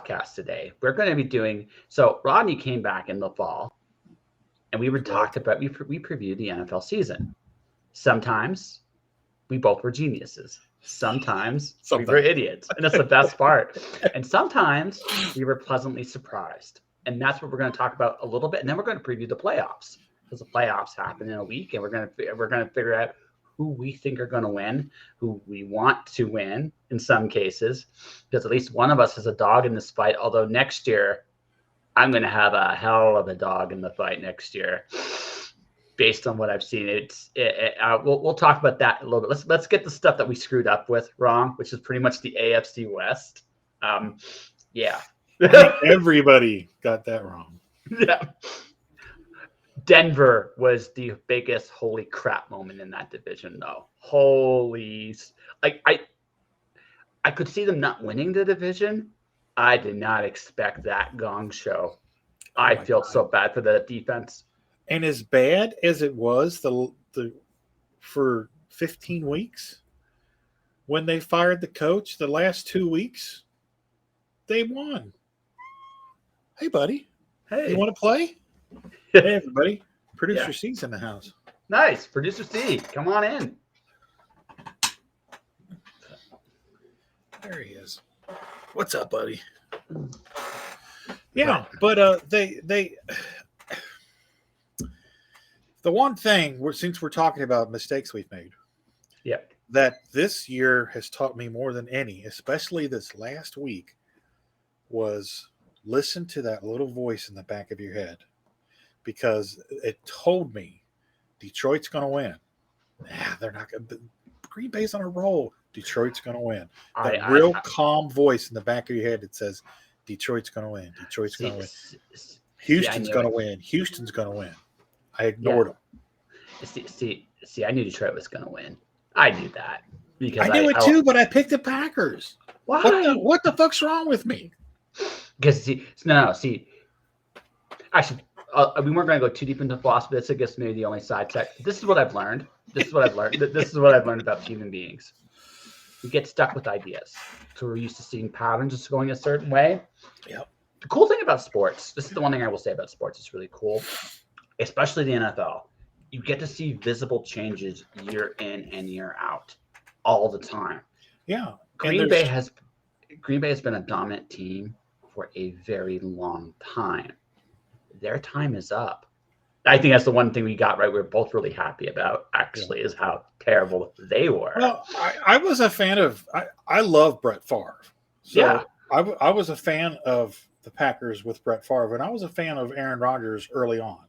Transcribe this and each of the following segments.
podcast today. We're going to be doing so. Rodney came back in the fall, and we talked about we previewed the NFL season. Sometimes we both were geniuses. Sometimes we were idiots, and that's the best part. And sometimes we were pleasantly surprised, and that's what we're going to talk about a little bit. And then we're going to preview the playoffs because the playoffs happen in a week, and we're going to figure out who we think are going to win, who we want to win in some cases, because at least one of us has a dog in this fight. Although next year, I'm going to have a hell of a dog in the fight next year. Based on what I've seen, we'll talk about that a little bit. Let's get the stuff that we screwed up with wrong, which is pretty much the AFC West. Yeah, I think everybody got that wrong. Yeah, Denver was the biggest holy crap moment in that division, though. Holy, I could see them not winning the division. I did not expect that gong show. I felt so bad for the defense. And as bad as it was for 15 weeks, when they fired the coach, the last 2 weeks, they won. Hey, buddy. Hey. You want to play? Hey, everybody. Producer C's in the house. Nice. Producer C, come on in. There he is. What's up, buddy? Yeah, but they the one thing, since we're talking about mistakes we've made, that this year has taught me more than any, especially this last week, was listen to that little voice in the back of your head, because it told me Detroit's going to win. They're not going to. Green Bay's on a roll. Detroit's going to win. That real calm voice in the back of your head that says, Detroit's going to win. Detroit's going to win. Houston's going to win. Houston's going to win. I ignored them. See, I knew Detroit was going to win. I knew that. Because I knew it too, but I picked the Packers. Why? What the fuck's wrong with me? Because, actually, we weren't going to go too deep into philosophy. That's, I guess, maybe the only side tech. This is what I've learned. This is what I've learned about human beings. We get stuck with ideas. So we're used to seeing patterns just going a certain way. Yep. The cool thing about sports, this is the one thing I will say about sports, it's really cool, especially the NFL. You get to see visible changes year in and year out all the time. Yeah. Green Bay has been a dominant team for a very long time. Their time is up. I think that's the one thing we got right. We're both really happy about, actually, is how terrible they were. Well, I was a fan of. I love Brett Favre. So yeah. I was a fan of the Packers with Brett Favre, and I was a fan of Aaron Rodgers early on,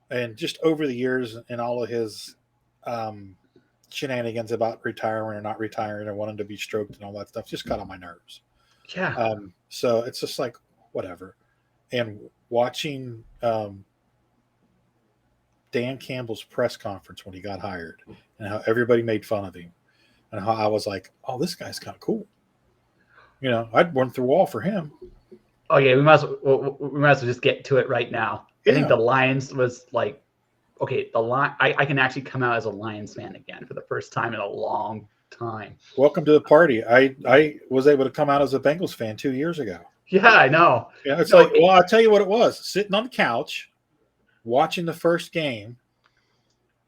and just over the years and all of his shenanigans about retiring or not retiring or wanting to be stroked and all that stuff just got on my nerves. Yeah. So it's just like whatever, and watching. Dan Campbell's press conference when he got hired and how everybody made fun of him and how I was like, oh, this guy's kind of cool. I'd run through a wall for him. Oh yeah. We might as well just get to it right now. Yeah. I think the Lions was like, okay, I can actually come out as a Lions fan again for the first time in a long time. Welcome to the party. I was able to come out as a Bengals fan 2 years ago. Yeah, I know. Yeah, it's I'll tell you what it was. Sitting on the couch, watching the first game,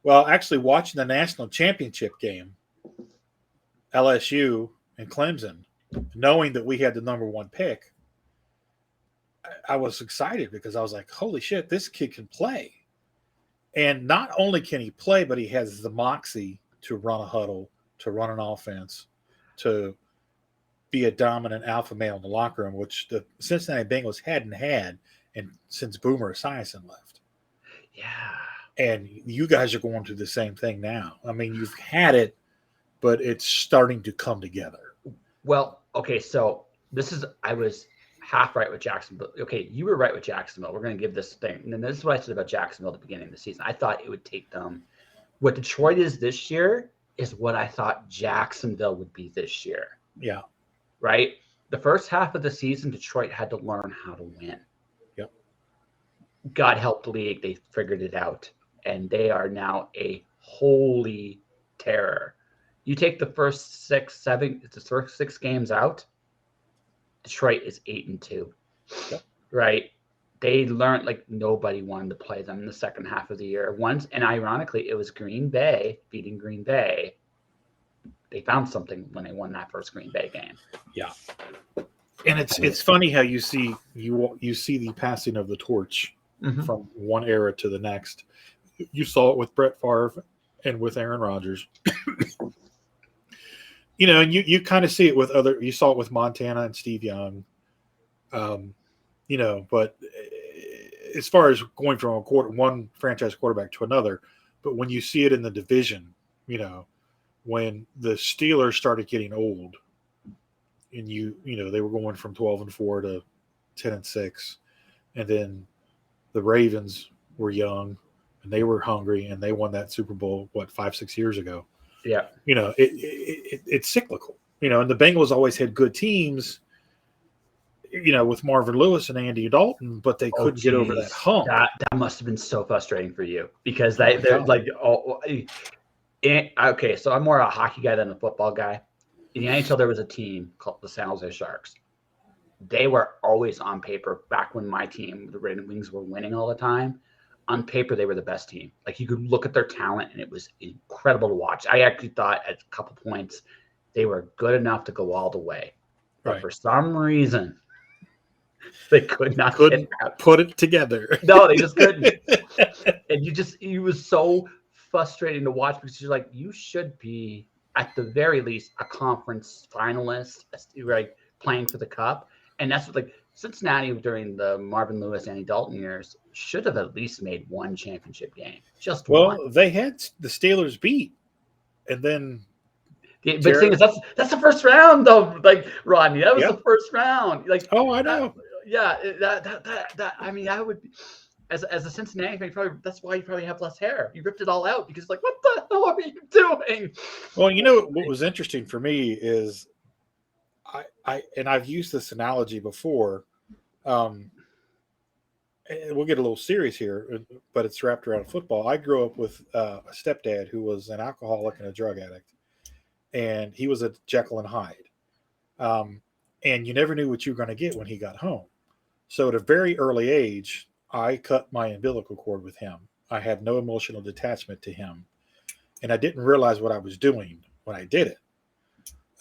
actually watching the national championship game, LSU and Clemson, knowing that we had the number one pick, I was excited because I was like, holy shit, this kid can play. And not only can he play, but he has the moxie to run a huddle, to run an offense, to be a dominant alpha male in the locker room, which the Cincinnati Bengals hadn't had since Boomer Esiason left. Yeah. And you guys are going through the same thing now. I mean, you've had it, but it's starting to come together. Well, okay, so I was half right with Jacksonville. Okay, you were right with Jacksonville. We're going to give this thing. And then this is what I said about Jacksonville at the beginning of the season. I thought it would take them. What Detroit is this year is what I thought Jacksonville would be this year. Yeah. Right? The first half of the season, Detroit had to learn how to win. God help the league. They figured it out. And they are now a holy terror. You take the first six games out, Detroit is 8-2. Yep. Right? They learned like nobody wanted to play them in the second half of the year. Once, and ironically, it was Green Bay beating Green Bay. They found something when they won that first Green Bay game. Yeah, and it's funny how you see the passing of the torch from one era to the next. You saw it with Brett Favre and with Aaron Rodgers. And you kind of see it with you saw it with Montana and Steve Young. But as far as going from one franchise quarterback to another, but when you see it in the division, when the Steelers started getting old, and they were going from 12-4 to 10-6, and then the Ravens were young and they were hungry and they won that Super Bowl 5-6 years ago. Yeah, it's cyclical. And the Bengals always had good teams, with Marvin Lewis and Andy Dalton, but they couldn't get over that hump. That must have been so frustrating for you because they're like, okay, so I'm more a hockey guy than a football guy. In the NHL, there was a team called the San Jose Sharks. They were always on paper, back when my team, the Red Wings, were winning all the time. On paper, they were the best team. Like, you could look at their talent, and it was incredible to watch. I actually thought at a couple points they were good enough to go all the way. But for some reason, they couldn't put it together. No, they just couldn't. And it was so frustrating to watch because you're like, you should be at the very least a conference finalist, right, playing for the cup. And that's what, like, Cincinnati during the Marvin Lewis, Andy Dalton years should have at least made one championship game. Just one. Well, they had the Steelers beat, and then. But the thing is, that's the first round, though. Like, Rodney, that was the first round. Like, oh, I know. That I mean, I would, as a Cincinnati fan, that's why you probably have less hair. You ripped it all out because, like, what the hell are you doing? Well, what was interesting for me is, I've used this analogy before. And we'll get a little serious here, but it's wrapped around football. I grew up with a stepdad who was an alcoholic and a drug addict, and he was a Jekyll and Hyde. And you never knew what you were going to get when he got home. So at a very early age, I cut my umbilical cord with him. I had no emotional detachment to him, and I didn't realize what I was doing when I did it.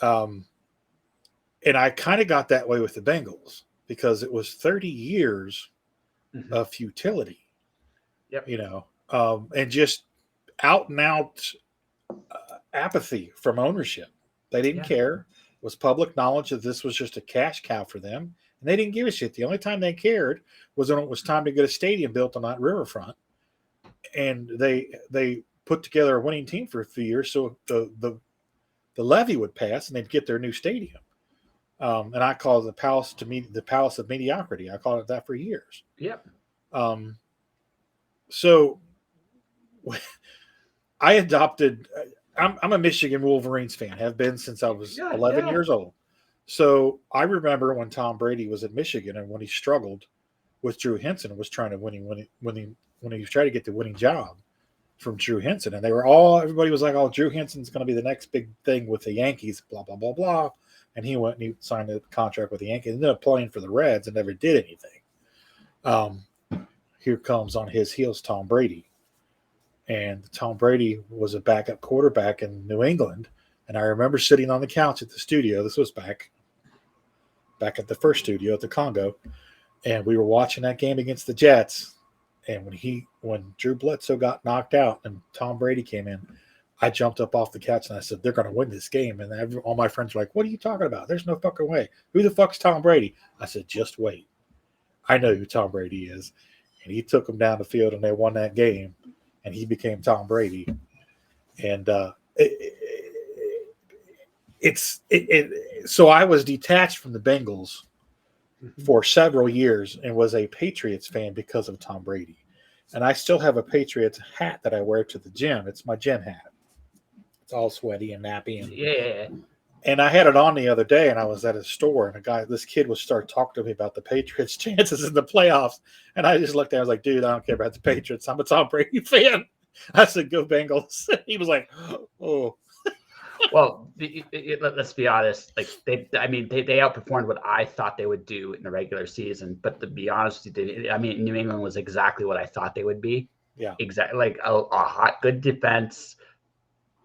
And I kind of got that way with the Bengals because it was 30 years of futility, and just out and out apathy from ownership. They didn't care. It was public knowledge that this was just a cash cow for them, and they didn't give a shit. The only time they cared was when it was time to get a stadium built on that riverfront, and they put together a winning team for a few years so the levy would pass and they'd get their new stadium. And I call it the palace of mediocrity. I called it that for years. Yep. So I adopted. I'm a Michigan Wolverines fan. Have been since I was 11 years old. So I remember when Tom Brady was at Michigan and when he struggled with Drew Henson and was trying to when he was trying to get the winning job from Drew Henson, and everybody was like, "Oh, Drew Henson's going to be the next big thing with the Yankees." Blah blah blah blah. And he went and he signed a contract with the Yankees, ended up playing for the Reds and never did anything. Here comes on his heels Tom Brady. And Tom Brady was a backup quarterback in New England. And I remember sitting on the couch at the studio. This was back at the first studio at the Congo. And we were watching that game against the Jets. And when Drew Bledsoe got knocked out and Tom Brady came in, I jumped up off the couch and I said, they're going to win this game. And all my friends were like, what are you talking about? There's no fucking way. Who the fuck's Tom Brady? I said, just wait. I know who Tom Brady is. And he took them down the field and they won that game. And he became Tom Brady. And so I was detached from the Bengals for several years and was a Patriots fan because of Tom Brady. And I still have a Patriots hat that I wear to the gym. It's my gym hat. It's all sweaty and nappy. And I had it on the other day, and I was at a store, and this kid would start talking to me about the Patriots' chances in the playoffs. And I just looked at him, I was like, dude, I don't care about the Patriots. I'm a Tom Brady fan. I said, go Bengals. He was like, oh. Well, let's be honest. Like they outperformed what I thought they would do in the regular season. But to be honest, New England was exactly what I thought they would be. Yeah, exactly. Like a hot, good defense,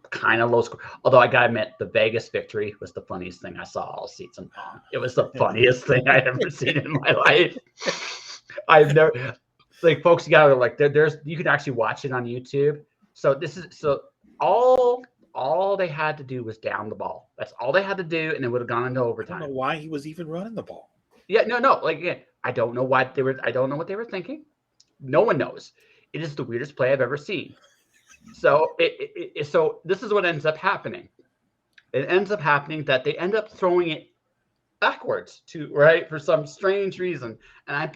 kind of low score. Although I gotta admit, the Vegas victory was the funniest thing I saw all season long. It was the funniest thing I'd ever seen in my life. I've never, like, folks, you gotta like there's you can actually watch it on YouTube. So all they had to do was down the ball. That's all they had to do, and it would have gone into overtime. I don't know why he was even running the ball. Yeah, no. Like, again, I don't know what they were. I don't know what they were thinking. No one knows. It is the weirdest play I've ever seen. So so this is what ends up happening. It ends up happening that they end up throwing it backwards for some strange reason. And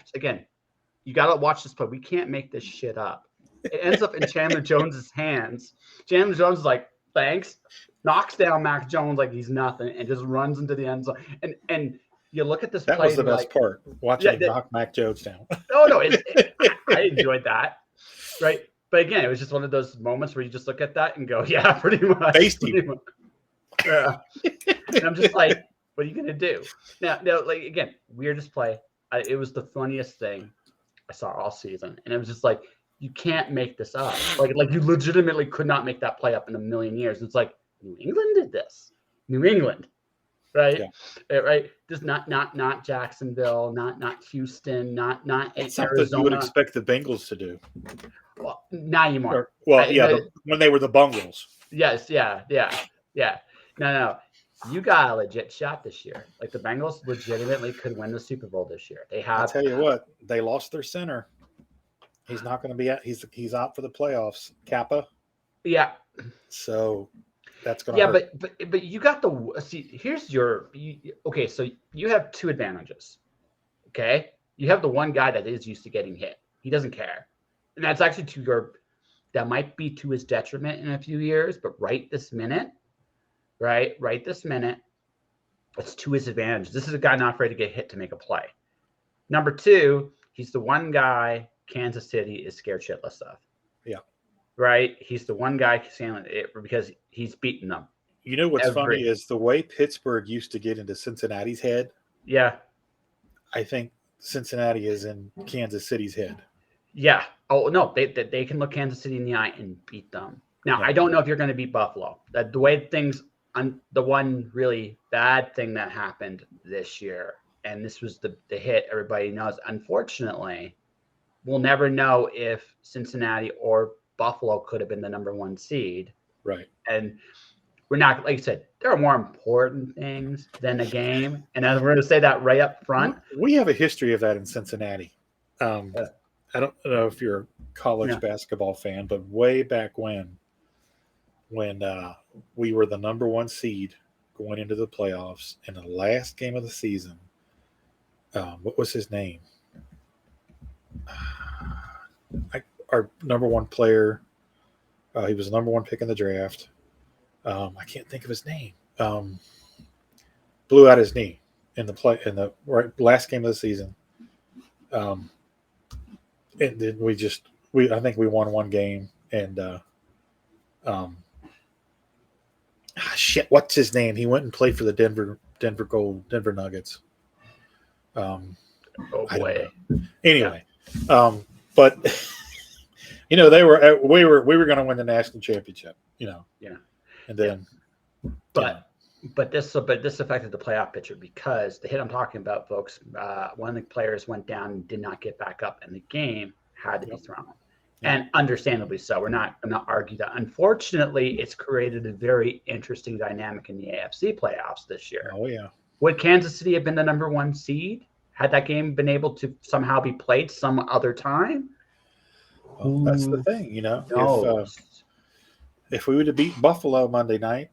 you got to watch this play. We can't make this shit up. It ends up in Chandler Jones's hands. Chandler Jones is like, thanks, knocks down Mac Jones like he's nothing, and just runs into the end zone. And you look at this play. That was the best part, watching him knock Mac Jones down. No, I enjoyed that. Right. But again, it was just one of those moments where you just look at that and go, yeah, pretty much. Yeah. And I'm just like, what are you going to do? Now, like, again, weirdest play. It was the funniest thing I saw all season. And it was just like, you can't make this up. Like you legitimately could not make that play up in a million years. It's like, New England did this. New England. Right? Yeah. Right? Just not Jacksonville, not Houston, not It's Arizona. Something you would expect the Bengals to do. Well, now you might. When they were the Bungles. Yes, yeah. No. You got a legit shot this year. Like, the Bengals legitimately could win the Super Bowl this year. They have. I'll tell you what, they lost their center. He's not going to be out. He's out for the playoffs. Kappa. Yeah. So that's going to hurt. But you got here's your okay. So you have two advantages. Okay, you have the one guy that is used to getting hit. He doesn't care, and that's actually that might be to his detriment in a few years. But right this minute, it's to his advantage. This is a guy not afraid to get hit to make a play. Number two, he's the one guy Kansas City is scared shitless of. Yeah. Right? He's the one guy saying it because he's beaten them. You know what's funny is the way Pittsburgh used to get into Cincinnati's head. Yeah. I think Cincinnati is in Kansas City's head. Yeah. Oh, no. They can look Kansas City in the eye and beat them. Now, I don't know if you're going to beat Buffalo. The way things – the one really bad thing that happened this year, and this was the hit everybody knows, unfortunately, we'll never know if Cincinnati or Buffalo could have been the number one seed. Right. And we're not – like you said, there are more important things than a game. And we're going to say that right up front. We have a history of that in Cincinnati. I don't know if you're a college basketball fan, but way back when we were the number one seed going into the playoffs in the last game of the season. What was his name? Our number one player. He was the number one pick in the draft. I can't think of his name. Blew out his knee in the last game of the season. And then I think we won one game, and what's his name? He went and played for the Denver Nuggets. Oh boy. Anyway, but we were going to win the national championship. Yeah. And then, but this affected the playoff picture because the hit I'm talking about, folks. One of the players went down and did not get back up, and the game had to be thrown. And understandably so. I'm not arguing that. Unfortunately, it's created a very interesting dynamic in the AFC playoffs this year. Oh, yeah. Would Kansas City have been the number one seed had that game been able to somehow be played some other time? Well, that's the thing, No. If we would have beat Buffalo Monday night.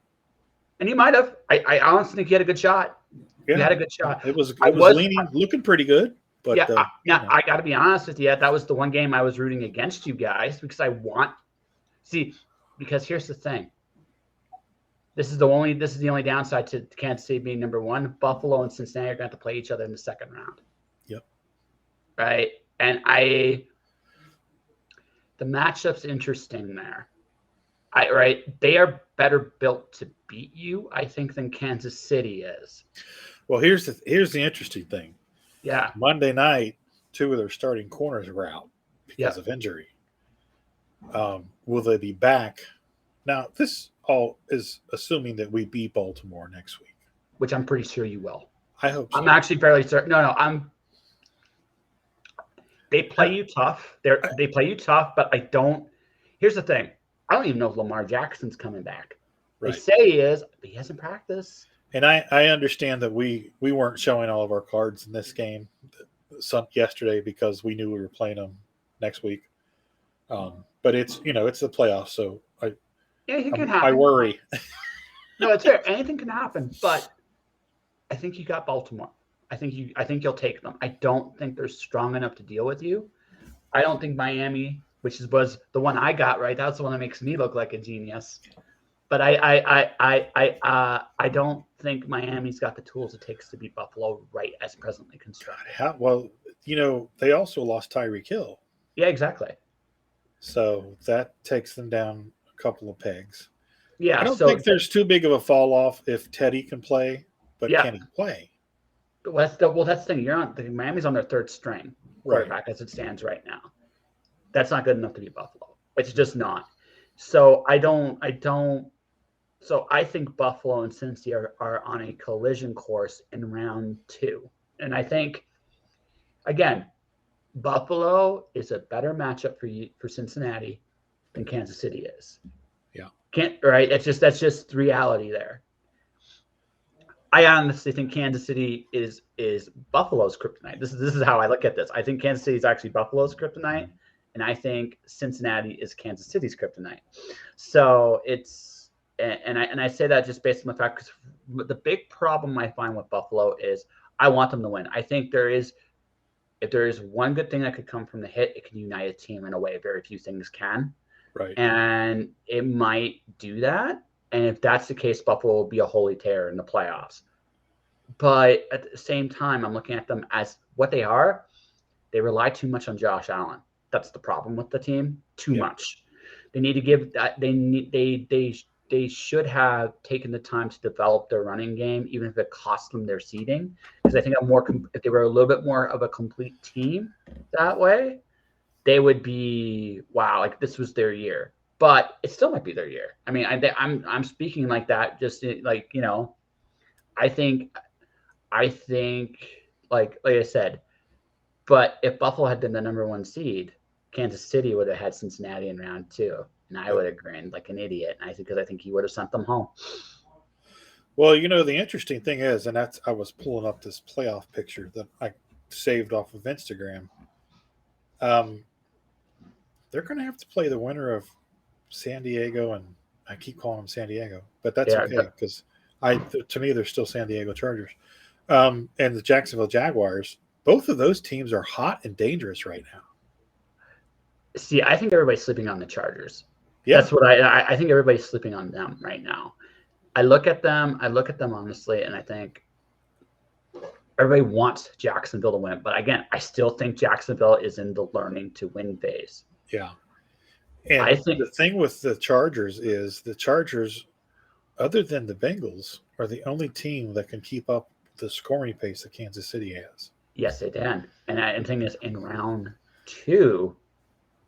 And he might have. I honestly think he had a good shot. Yeah. He had a good shot. It was looking pretty good. But, I got to be honest with you. That was the one game I was rooting against you guys because because here's the thing. This is the only downside to Kansas City being number one. Buffalo and Cincinnati are going to have to play each other in the second round. Yep. Right. And the matchup's interesting there. They are better built to beat you, I think, than Kansas City is. Well, here's the interesting thing. Yeah. Monday night, 2 of their starting corners were out because of injury. Will they be back? Now, this all is assuming that we beat Baltimore next week, which I'm pretty sure you will. I hope so. I'm actually fairly certain. No, They play you tough. They play you tough, but I don't. Here's the thing. I don't even know if Lamar Jackson's coming back. Right. They say he is, but he hasn't practiced. And I understand that we weren't showing all of our cards in this game yesterday because we knew we were playing them next week. But it's the playoffs, so anything can happen. I worry. No, it's fair. Anything can happen, but I think you got Baltimore. I think you'll take them. I don't think they're strong enough to deal with you. I don't think Miami, which was the one I got right, that's the one that makes me look like a genius. But I don't think Miami's got the tools it takes to beat Buffalo right as presently constructed. Well, they also lost Tyreek Hill. Yeah, exactly. So that takes them down a couple of pegs. Yeah, I don't think there's too big of a fall off if Teddy can play, but can he play? That's the thing. Miami's on their third string quarterback as it stands right now. That's not good enough to beat Buffalo. It's just not. So So I think Buffalo and Cincy are on a collision course in round 2, and I think again, Buffalo is a better matchup for Cincinnati than Kansas City is. Yeah. That's just reality there. I honestly think Kansas City is Buffalo's kryptonite. This is how I look at this. I think Kansas City is actually Buffalo's kryptonite, and I think Cincinnati is Kansas City's kryptonite. So it's and I say that just based on the fact because the big problem I find with Buffalo is I want them to win. I think if there is one good thing that could come from the hit, it can unite a team in a way very few things can. Right. And it might do that. And if that's the case, Buffalo will be a holy terror in the playoffs. But at the same time, I'm looking at them as what they are. They rely too much on Josh Allen. That's the problem with the team. Too much. They need to give that. They should have taken the time to develop their running game, even if it cost them their seeding. Because I think if they were a little bit more of a complete team that way, they would be like this was their year. But it still might be their year. I mean, I'm speaking like that, just like I think like I said. But if Buffalo had been the number 1 seed, Kansas City would have had Cincinnati in round 2, and I would have grinned like an idiot. And because I think he would have sent them home. Well, the interesting thing is, and I was pulling up this playoff picture that I saved off of Instagram. They're going to have to play the winner of San Diego, and I keep calling them San Diego, but that's okay because to me they're still San Diego Chargers, and the Jacksonville Jaguars. Both of those teams are hot and dangerous right now. See, I think everybody's sleeping on the Chargers. Yeah. That's what I think everybody's sleeping on them right now. I look at them honestly, and I think everybody wants Jacksonville to win. But again, I still think Jacksonville is in the learning to win phase. Yeah. And I think the thing with the Chargers is the Chargers, other than the Bengals, are the only team that can keep up the scoring pace that Kansas City has. Yes, they can. And the thing is, in round 2,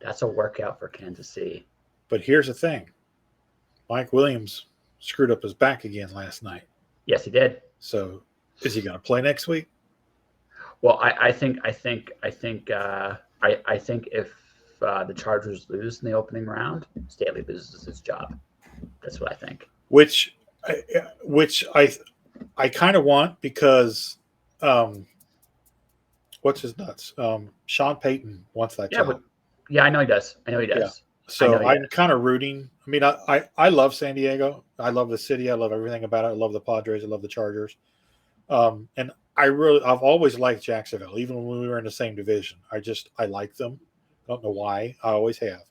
that's a workout for Kansas City. But here's the thing. Mike Williams screwed up his back again last night. Yes, he did. So is he going to play next week? Well, I think if the Chargers lose in the opening round, Staley loses his job. That's what I think. Which I kind of want because what's his nuts? Sean Payton wants that job. I know he does. Yeah. So I'm kind of rooting. I mean, I love San Diego. I love the city. I love everything about it. I love the Padres. I love the Chargers. And I've always liked Jacksonville, even when we were in the same division. I like them. Don't know why. I always have.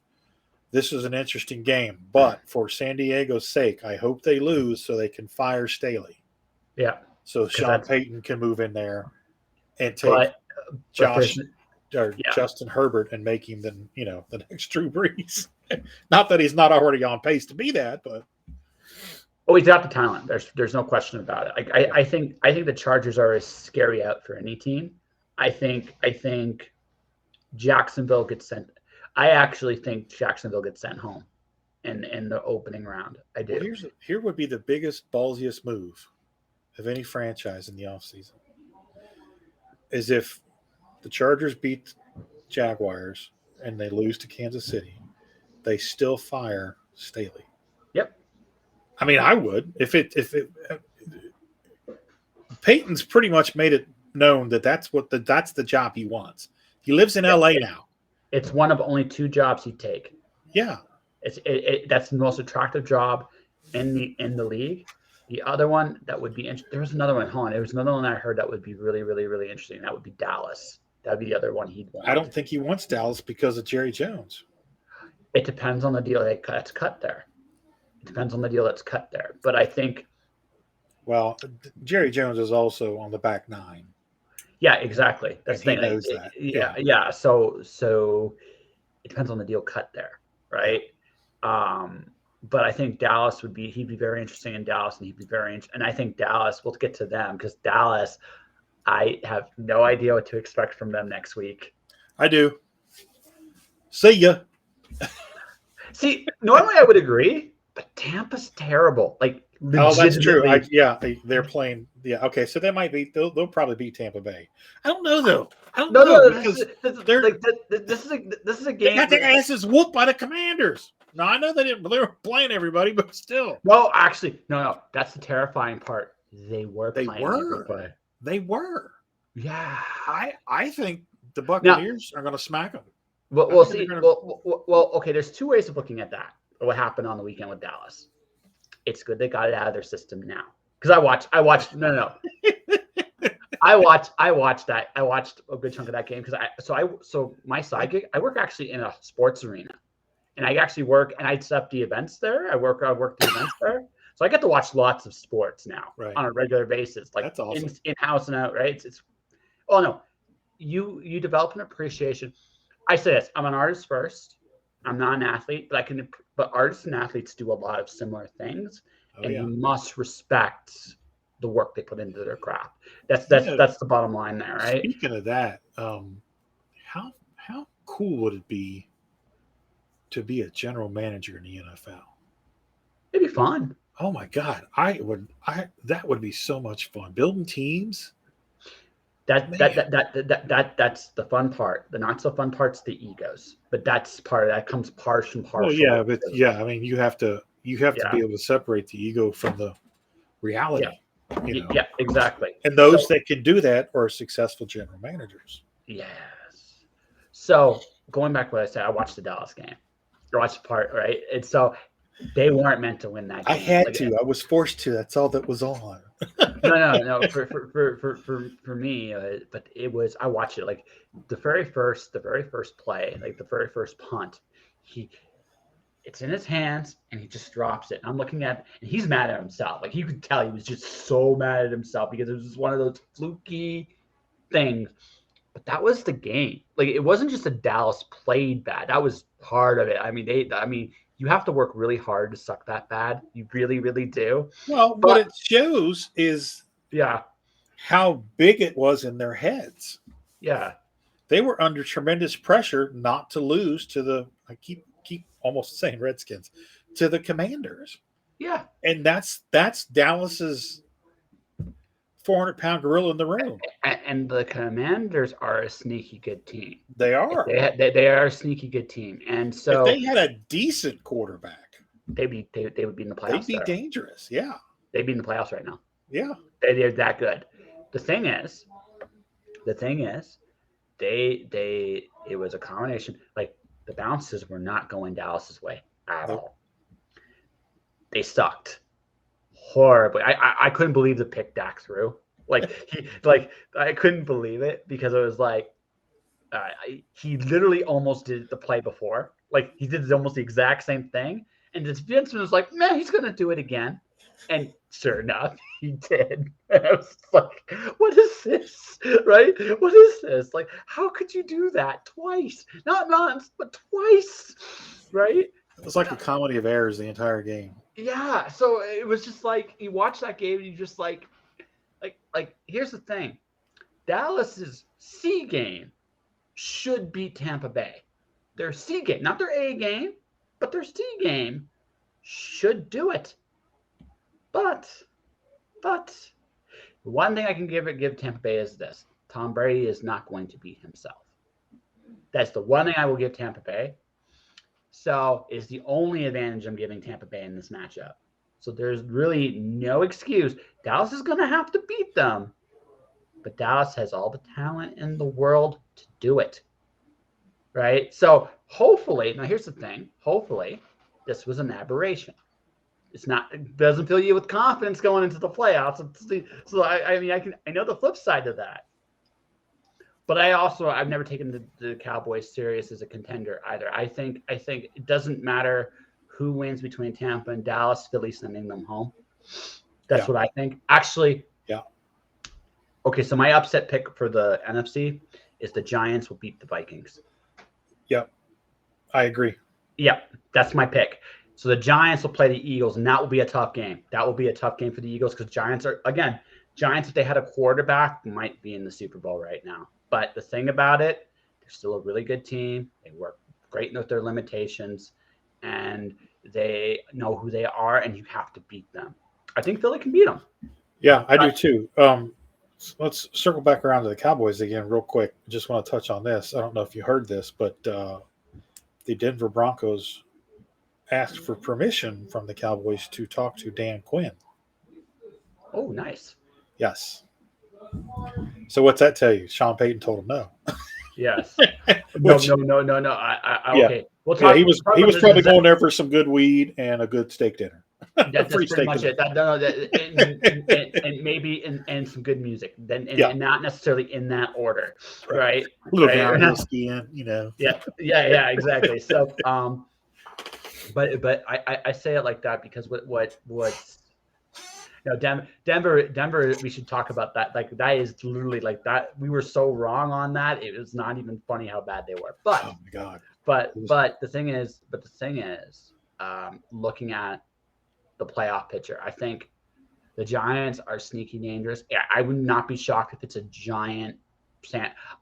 This is an interesting game, but for San Diego's sake, I hope they lose so they can fire Staley. Yeah. So Sean Payton can move in there and take Josh Justin Herbert and make him the next Drew Brees. Not that he's not already on pace to be that, but he's got the talent. There's no question about it. I think the Chargers are a scary out for any team. I think Jacksonville gets sent. I actually think Jacksonville gets sent home in the opening round. I do. Well, here would be the biggest, ballsiest move of any franchise in the offseason. Is if the Chargers beat Jaguars and they lose to Kansas City, they still fire Staley. Yep. I mean, I would if it Peyton's pretty much made it known that that's the job he wants. He lives in LA now. It's one of only 2 jobs he'd take. Yeah. That's the most attractive job in the league. The other one that would be there was another one. Hold on, there was another one I heard that would be really, really, really interesting. That would be Dallas. That'd be the other one he'd want. I don't think he wants Dallas because of Jerry Jones. It depends on the deal that's cut there. It depends on the deal that's cut there. But I think. Well, Jerry Jones is also on the back 9. Yeah, exactly. That's the thing. He knows that. Yeah. So it depends on the deal cut there, right? But I think Dallas he'd be very interesting in Dallas, and and I think Dallas, we'll get to them because Dallas, I have no idea what to expect from them next week. I do. See ya. See, normally I would agree, but Tampa's terrible. Like, oh, that's true. They're playing. Yeah, okay. So they might be. They'll probably beat Tampa Bay. I don't know though. I don't know because this is a game. They got their asses whooped by the Commanders. No, I know they were playing everybody, but still. No, actually, no. That's the terrifying part. They were playing everybody. They were. Yeah. I think the Buccaneers are going to smack them. Well, we'll see. Well, okay. There's 2 ways of looking at that. What happened on the weekend with Dallas? It's good they got it out of their system now. Because I watched. No. I watched that. I watched a good chunk of that game because so my side gig. I work actually in a sports arena. And I actually work, and I set up the events there. I work the events there, so I get to watch lots of sports now on a regular basis, like that's awesome. In-house and out. Right? It's oh no, you develop an appreciation. I say this: I'm an artist first. I'm not an athlete, but artists and athletes do a lot of similar things, you must respect the work they put into their craft. That's the bottom line there, right? Speaking of that, how cool would it be to be a general manager in the NFL? It'd be fun. Oh my God. That would be so much fun. Building teams. That's the fun part. The not so fun part's the egos. But that's that comes partial. Well, yeah, but I mean you have to be able to separate the ego from the reality. Yeah, yeah, exactly. And those that can do that are successful general managers. Yes. So going back to what I said, I watched the Dallas game. I watched the part, right? And so they weren't meant to win that game. I had to. I was forced to. That's all that was on. No. For me, but it was. I watched it like the very first play, like the very first punt. It's in his hands, and he just drops it. And I'm looking at, and he's mad at himself. Like you could tell, he was just so mad at himself because it was just one of those fluky things. But that was the game. Like it wasn't just that Dallas played bad. That was part of it. I mean, you have to work really hard to suck that bad. You really, really do. Well, what it shows is how big it was in their heads. Yeah. They were under tremendous pressure not to lose to I keep almost saying Redskins, to the Commanders. Yeah. And that's Dallas's 400-pound gorilla in the room. And the Commanders are a sneaky good team. They are. They are a sneaky good team. And so if they had a decent quarterback, they would be in the playoffs. They'd be dangerous. Yeah. They'd be in the playoffs right now. Yeah. They're that good. The thing is, it was a combination. Like the bounces were not going Dallas's way at all. They sucked horribly. I couldn't believe the pick Dak threw. I couldn't believe it because it was like he literally almost did the play before. Like he did almost the exact same thing, and this defenseman was like, "Man, he's gonna do it again." And sure enough, he did. And I was like, what is this? Right? What is this? Like, how could you do that twice? Not once, but twice. Right? It was like a comedy of errors the entire game. Yeah. So it was just like you watch that game and you just like here's the thing. Dallas's C game should beat Tampa Bay. Their C game, not their A game, but their C game should do it. But one thing I can give Tampa Bay is this: Tom Brady is not going to beat himself. That's the one thing I will give Tampa Bay. So it's the only advantage I'm giving Tampa Bay in this matchup. So there's really no excuse. Dallas is going to have to beat them, but Dallas has all the talent in the world to do it. Right? So hopefully, now here's the thing. Hopefully, this was an aberration. It's not. It doesn't fill you with confidence going into the playoffs. So I know the flip side of that. But I've never taken the Cowboys serious as a contender either. I think it doesn't matter who wins between Tampa and Dallas. Philly's sending them home. That's what I think. Actually, yeah. Okay, so my upset pick for the NFC is the Giants will beat the Vikings. Yep, I agree. Yep, that's my pick. So the Giants will play the Eagles, and that will be a tough game. That will be a tough game for the Eagles because Giants, if they had a quarterback, might be in the Super Bowl right now. But the thing about it, they're still a really good team. They work great with their limitations, and they know who they are, and you have to beat them. I think Philly can beat them. Yeah, I do too. Let's circle back around to the Cowboys again real quick. Just want to touch on this. I don't know if you heard this, but the Denver Broncos asked for permission from the Cowboys to talk to Dan Quinn. Oh, nice. Yes. So what's that tell you? Sean Payton told him no. Yes. No. Okay. We'll talk. He was probably going there for some good weed and a good steak dinner. That's pretty much it. And maybe and some good music. And not necessarily in that order, right? A little downhill skiing, Yeah, exactly. So, but I say it like that because what's Denver, we should talk about that. Like that is literally like that. We were so wrong on that. It was not even funny how bad they were. But oh my God. But the thing is, looking at the playoff picture, I think the Giants are sneaky dangerous. I would not be shocked if it's a giant.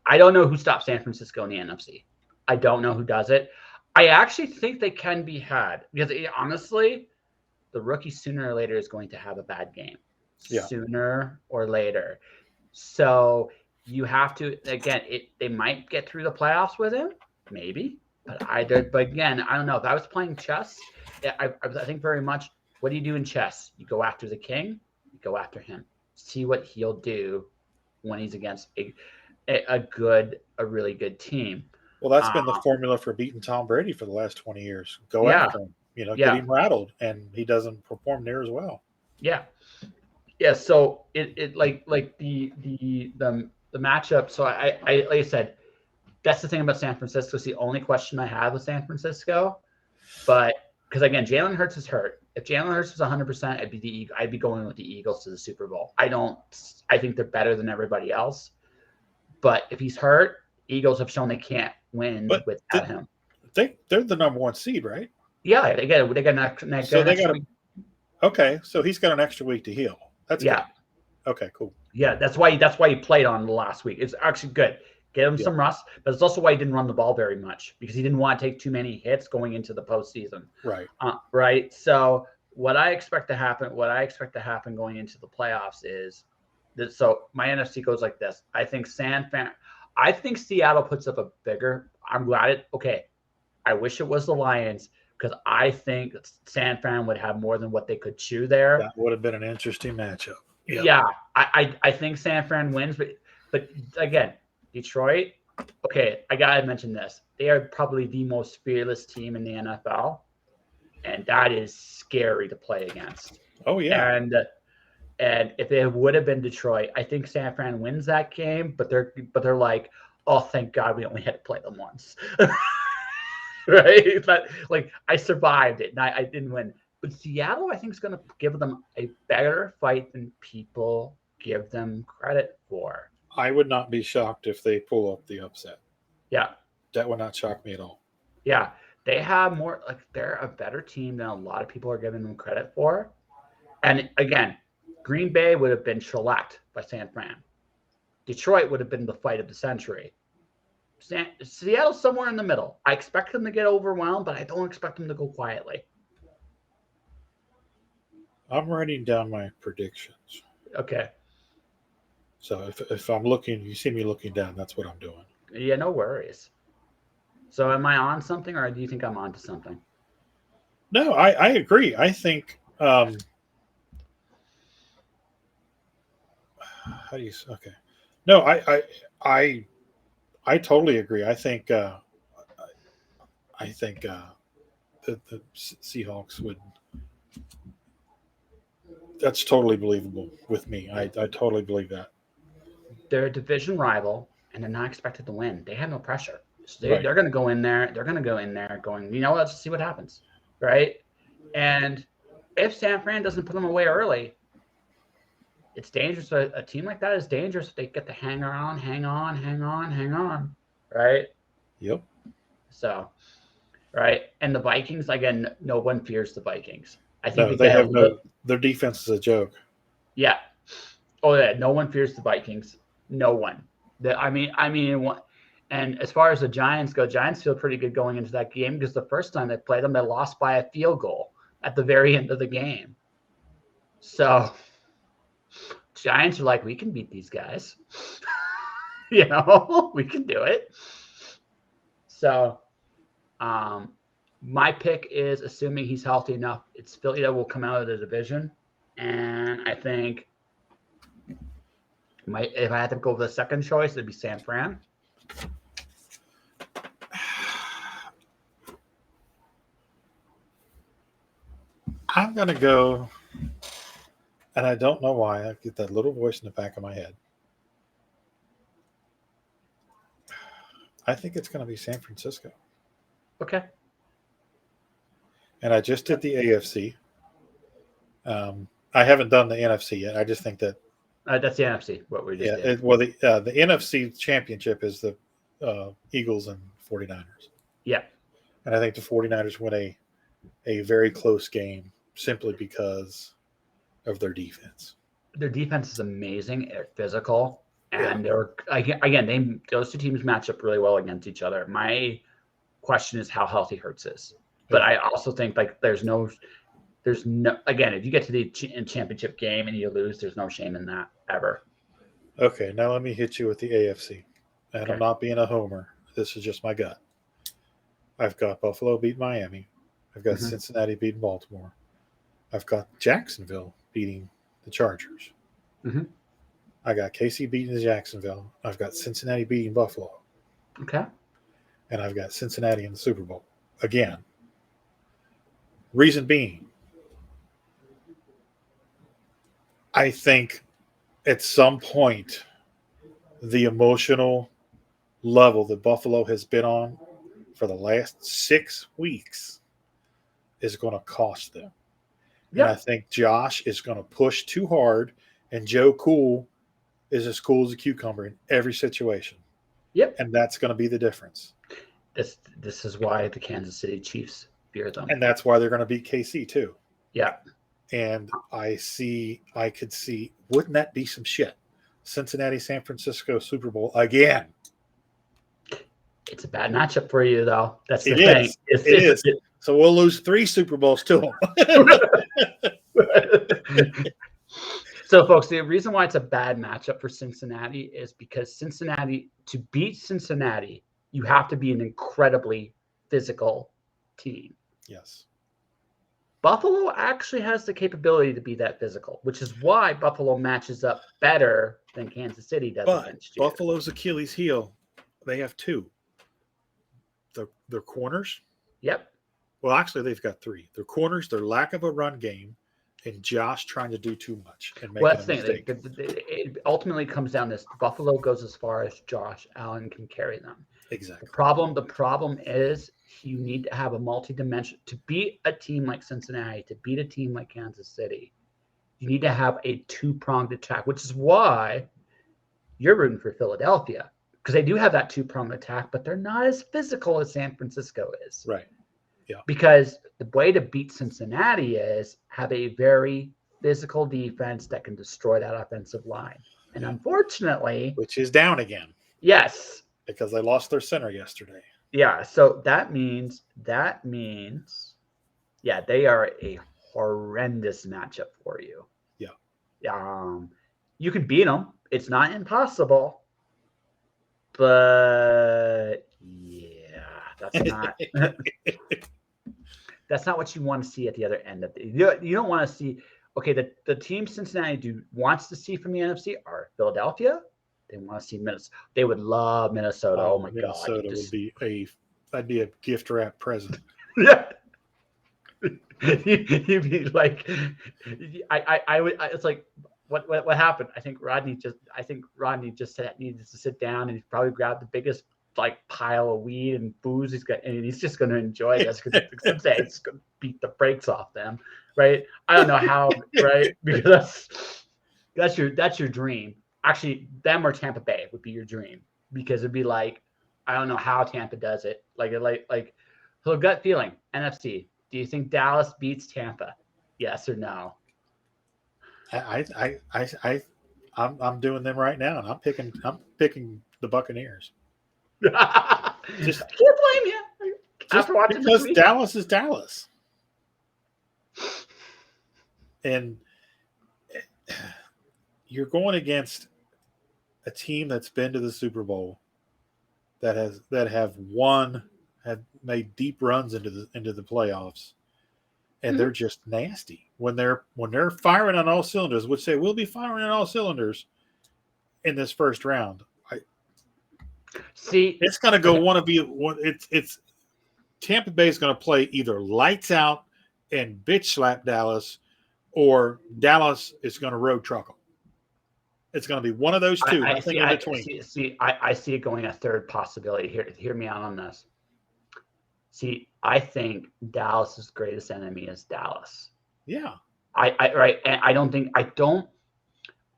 I don't know who stops San Francisco in the NFC. I don't know who does it. I actually think they can be had because honestly, the rookie sooner or later is going to have a bad game. Yeah. Sooner or later. So you have to, again, they might get through the playoffs with him, maybe. But again, I don't know. If I was playing chess, I think very much, what do you do in chess? You go after the king, you go after him. See what he'll do when he's against a really good team. Well, that's been the formula for beating Tom Brady for the last 20 years. Go after him, get him rattled, and he doesn't perform near as well. Yeah. Yeah. So it like the matchup. So I like I said, that's the thing about San Francisco. It's the only question I have with San Francisco. But because again, Jalen Hurts is hurt. If Jalen Hurts was 100%, I'd be going with the Eagles to the Super Bowl. I think they're better than everybody else. But if he's hurt, Eagles have shown they can't win without him. They're the number one seed, right? Yeah, they got an okay, so he's got an extra week to heal. That's good. Okay, cool. Yeah, that's why he played on the last week. It's actually good. Get him some rust, but it's also why he didn't run the ball very much because he didn't want to take too many hits going into the postseason. Right. Right. So what I expect to happen going into the playoffs is that. So my NFC goes like this. I think Seattle puts up a bigger. I'm glad I wish it was the Lions because I think San Fran would have more than what they could chew there. That would have been an interesting matchup. Yep. Yeah. I think San Fran wins, but again. Detroit, I gotta mention this. They are probably the most fearless team in the NFL, and that is scary to play against. Oh yeah. And if it would have been Detroit, I think San Fran wins that game. But they're like, oh, thank God we only had to play them once, right? But like I survived it, and I didn't win. But Seattle, I think, is going to give them a better fight than people give them credit for. I would not be shocked if they pull up the upset. Yeah. That would not shock me at all. Yeah. They have more, like, they're a better team than a lot of people are giving them credit for. And again, Green Bay would have been shellacked by San Fran. Detroit would have been the fight of the century. Seattle's somewhere in the middle. I expect them to get overwhelmed, but I don't expect them to go quietly. I'm writing down my predictions. Okay. So if I'm looking, you see me looking down, that's what I'm doing. Yeah, no worries. So am I on something, or do you think I'm on to something? No, I agree. I think how do you okay? No, I totally agree. I think the Seahawks would. That's totally believable with me. I totally believe that. They're a division rival, and they're not expected to win. They have no pressure. So they're going to go in there. They're going to go in there going, let's see what happens, right? And if San Fran doesn't put them away early, it's dangerous. A team like that is dangerous if they get to hang on, right? Yep. So, right. And the Vikings, again, no one fears the Vikings. I think they have their defense is a joke. Yeah. Oh, yeah. No one fears the Vikings. No one. And as far as the Giants go, Giants feel pretty good going into that game because the first time they played them, they lost by a field goal at the very end of the game. So Giants are like, we can beat these guys. We can do it. So my pick is, assuming he's healthy enough, it's Philly that will come out of the division. And I think if I had to go with the second choice, it'd be San Fran. I'm going to go, and I don't know why. I get that little voice in the back of my head. I think it's going to be San Francisco. Okay. And I just did the AFC. I haven't done the NFC yet. I just think that that's the NFC. What we just did. The NFC championship is the Eagles and 49ers. Yeah. And I think the 49ers win a very close game simply because of their defense. Their defense is amazing. They're physical. And those two teams match up really well against each other. My question is how healthy Hurts is. But I also think there's no again, if you get to the championship game and you lose, there's no shame in that ever. Okay, now let me hit you with the AFC. And okay. I'm not being a homer. This is just my gut. I've got Buffalo beat Miami. I've got Cincinnati beating Baltimore. I've got Jacksonville beating the Chargers. Mm-hmm. I got KC beating Jacksonville. I've got Cincinnati beating Buffalo. Okay. And I've got Cincinnati in the Super Bowl again. Reason being, I think at some point the emotional level that Buffalo has been on for the last 6 weeks is going to cost them. Yep. And I think Josh is going to push too hard, and Joe Cool is as cool as a cucumber in every situation. Yep. And that's going to be the difference. This is why the Kansas City Chiefs fear them. And that's why they're going to beat KC too. Yeah. And I could see, wouldn't that be some shit? Cincinnati, San Francisco Super Bowl again. It's a bad matchup for you, though. That's the thing. It is. So we'll lose 3 Super Bowls to them. So, folks, the reason why it's a bad matchup for Cincinnati is because to beat Cincinnati, you have to be an incredibly physical team. Yes. Buffalo actually has the capability to be that physical, which is why Buffalo matches up better than Kansas City does against you. Buffalo's Achilles heel, they have 2. Their corners. Yep. Well, actually, they've got 3. Their corners, their lack of a run game, and Josh trying to do too much and making Well, a that's the mistake. thing. It ultimately comes down to this. Buffalo goes as far as Josh Allen can carry them. Exactly. The problem is you need to have a multi-dimension to beat a team like Cincinnati, to beat a team like Kansas City. You need to have a two-pronged attack, which is why you're rooting for Philadelphia, because they do have that two-pronged attack, but they're not as physical as San Francisco is. Right. Yeah. Because the way to beat Cincinnati is have a very physical defense that can destroy that offensive line. And unfortunately, which is down again. Yes. Because they lost their center yesterday. Yeah. So that means, yeah, they are a horrendous matchup for you. Yeah. You can beat them. It's not impossible. But yeah, that's not what you want to see at the other end of it. You don't want to see. Okay, the team Cincinnati wants to see from the NFC are Philadelphia. They want to see Minnesota. They would love Minnesota. Oh my Minnesota God! that'd be a gift wrap present. Yeah. You'd be like, I would. It's like, what happened? I think Rodney just needed to sit down and he probably grabbed the biggest pile of weed and booze and he's just going to enjoy this because it's going to beat the brakes off them, right? I don't know how, right? Because that's your dream. Actually, them or Tampa Bay would be your dream because it'd be like, I don't know how Tampa does it. So gut feeling, NFC. Do you think Dallas beats Tampa? Yes or no? I'm doing them right now, and I'm picking the Buccaneers. I can't blame you. Just because Dallas is Dallas, and you're going against a team that's been to the Super Bowl, that have made deep runs into the playoffs, and they're just nasty when they're firing on all cylinders, which they will be firing on all cylinders in this first round. See, it's going to go it's Tampa Bay is going to play either lights out and bitch slap Dallas, or Dallas is going to road truck them. It's going to be one of those two. I see it going a third possibility. Hear me out on this. See, I think Dallas's greatest enemy is Dallas. Yeah. And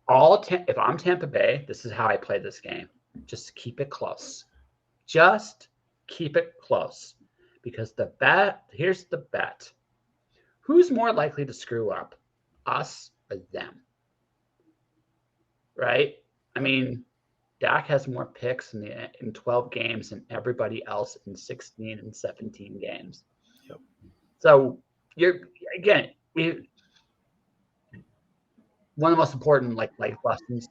if I'm Tampa Bay, this is how I play this game. Just keep it close. Just keep it close. Because here's the bet. Who's more likely to screw up? Us or them? Right? I mean, Dak has more picks in 12 games than everybody else in 16 and 17 games. Yep. So one of the most important life lessons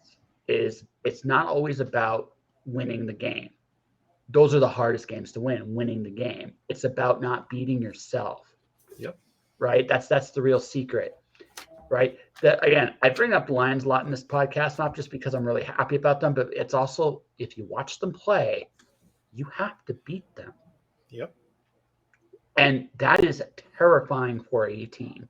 is it's not always about winning the game. Those are the hardest games to win, winning the game. It's about not beating yourself. Yep. Right? That's the real secret. Right. Again, I bring up the Lions a lot in this podcast, not just because I'm really happy about them, but it's also, if you watch them play, you have to beat them. Yep. And that is terrifying for a team.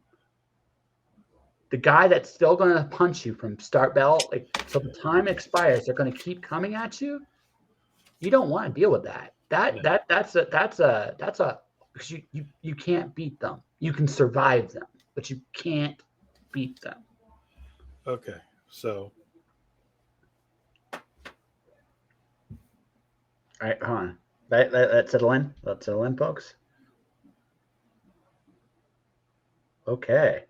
The guy that's still going to punch you from start bell, till the time expires, they're going to keep coming at you. You don't want to deal with that. That's because you can't beat them. You can survive them, but you can't beat them. Okay, so all right, hold on. Let's settle in. Let's settle in, folks. Okay.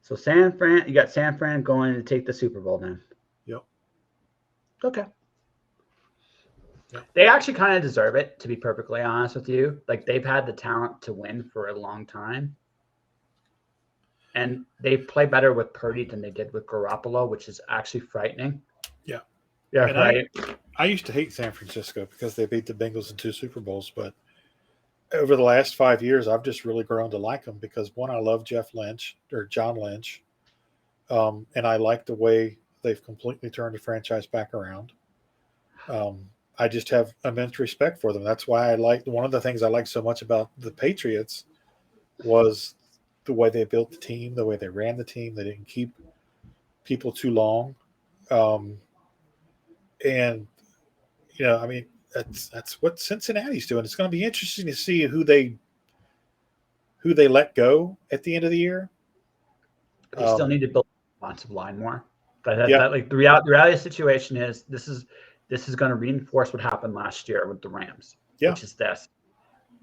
So you got San Fran going to take the Super Bowl then. Yep. Okay. Yep. They actually kind of deserve it, to be perfectly honest with you. They've had the talent to win for a long time. And they play better with Purdy than they did with Garoppolo, which is actually frightening. Yeah. Yeah, and right. I used to hate San Francisco because they beat the Bengals in 2 Super Bowls, but over the last 5 years, I've just really grown to like them because, one, I love John Lynch, and I like the way they've completely turned the franchise back around. I just have immense respect for them. That's why one of the things I like so much about the Patriots was the way they built the team, the way they ran the team. They didn't keep people too long. And, I mean, that's what Cincinnati's doing. It's going to be interesting to see who they let go at the end of the year. They still need to build a offensive line more. But Yeah. the reality of the situation is this is going to reinforce what happened last year with the Rams, which is this: